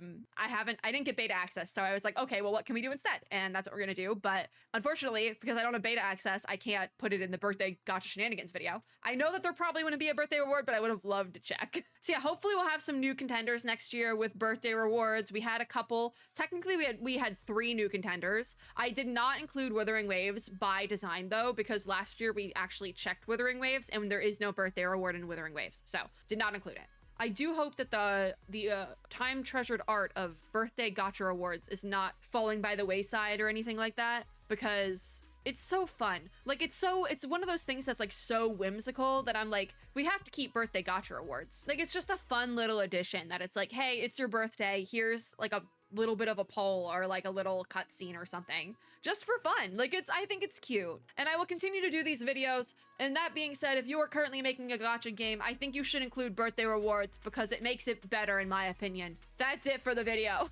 didn't get beta access, so I was like, okay, well, what can we do instead? And that's what we're gonna do. But unfortunately, because I don't have beta access, I can't put it in the birthday gacha shenanigans video. I know that there probably wouldn't be a birthday reward, but I would have loved to check. So yeah, hopefully we'll have some new contenders next year with birthday rewards. We had a couple. Technically, we had 3 new contenders. I did not include Withering Waves by design though, because last year we actually checked Withering Waves and there is no birthday reward in Withering Waves, so did not include it. I do hope that the time treasured art of birthday gacha rewards is not falling by the wayside or anything like that, because it's so fun. Like, it's one of those things that's like so whimsical that I'm like, we have to keep birthday gacha rewards. Like, it's just a fun little addition that it's like, hey, it's your birthday. Here's like a little bit of a poll or like a little cutscene or something, just for fun. Like, I think it's cute. And I will continue to do these videos. And that being said, if you are currently making a gacha game, I think you should include birthday rewards because it makes it better in my opinion. That's it for the video.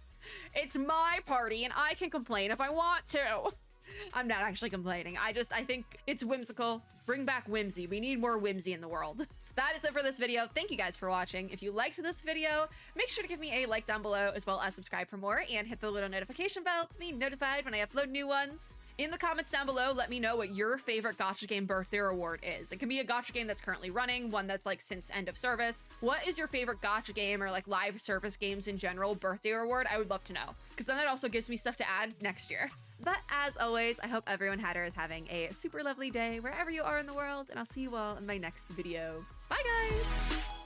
It's my party and I can complain if I want to. I'm not actually complaining. I think it's whimsical. Bring back whimsy. We need more whimsy in the world. That is it for this video. Thank you guys for watching. If you liked this video, make sure to give me a like down below, as well as subscribe for more and hit the little notification bell to be notified when I upload new ones. In the comments down below, let me know what your favorite gacha game birthday reward is. It can be a gacha game that's currently running, one that's like since end of service. What is your favorite gacha game or like live service games in general birthday reward? I would love to know, because then that also gives me stuff to add next year. But as always, I hope everyone is having a super lovely day wherever you are in the world, and I'll see you all in my next video. Bye guys!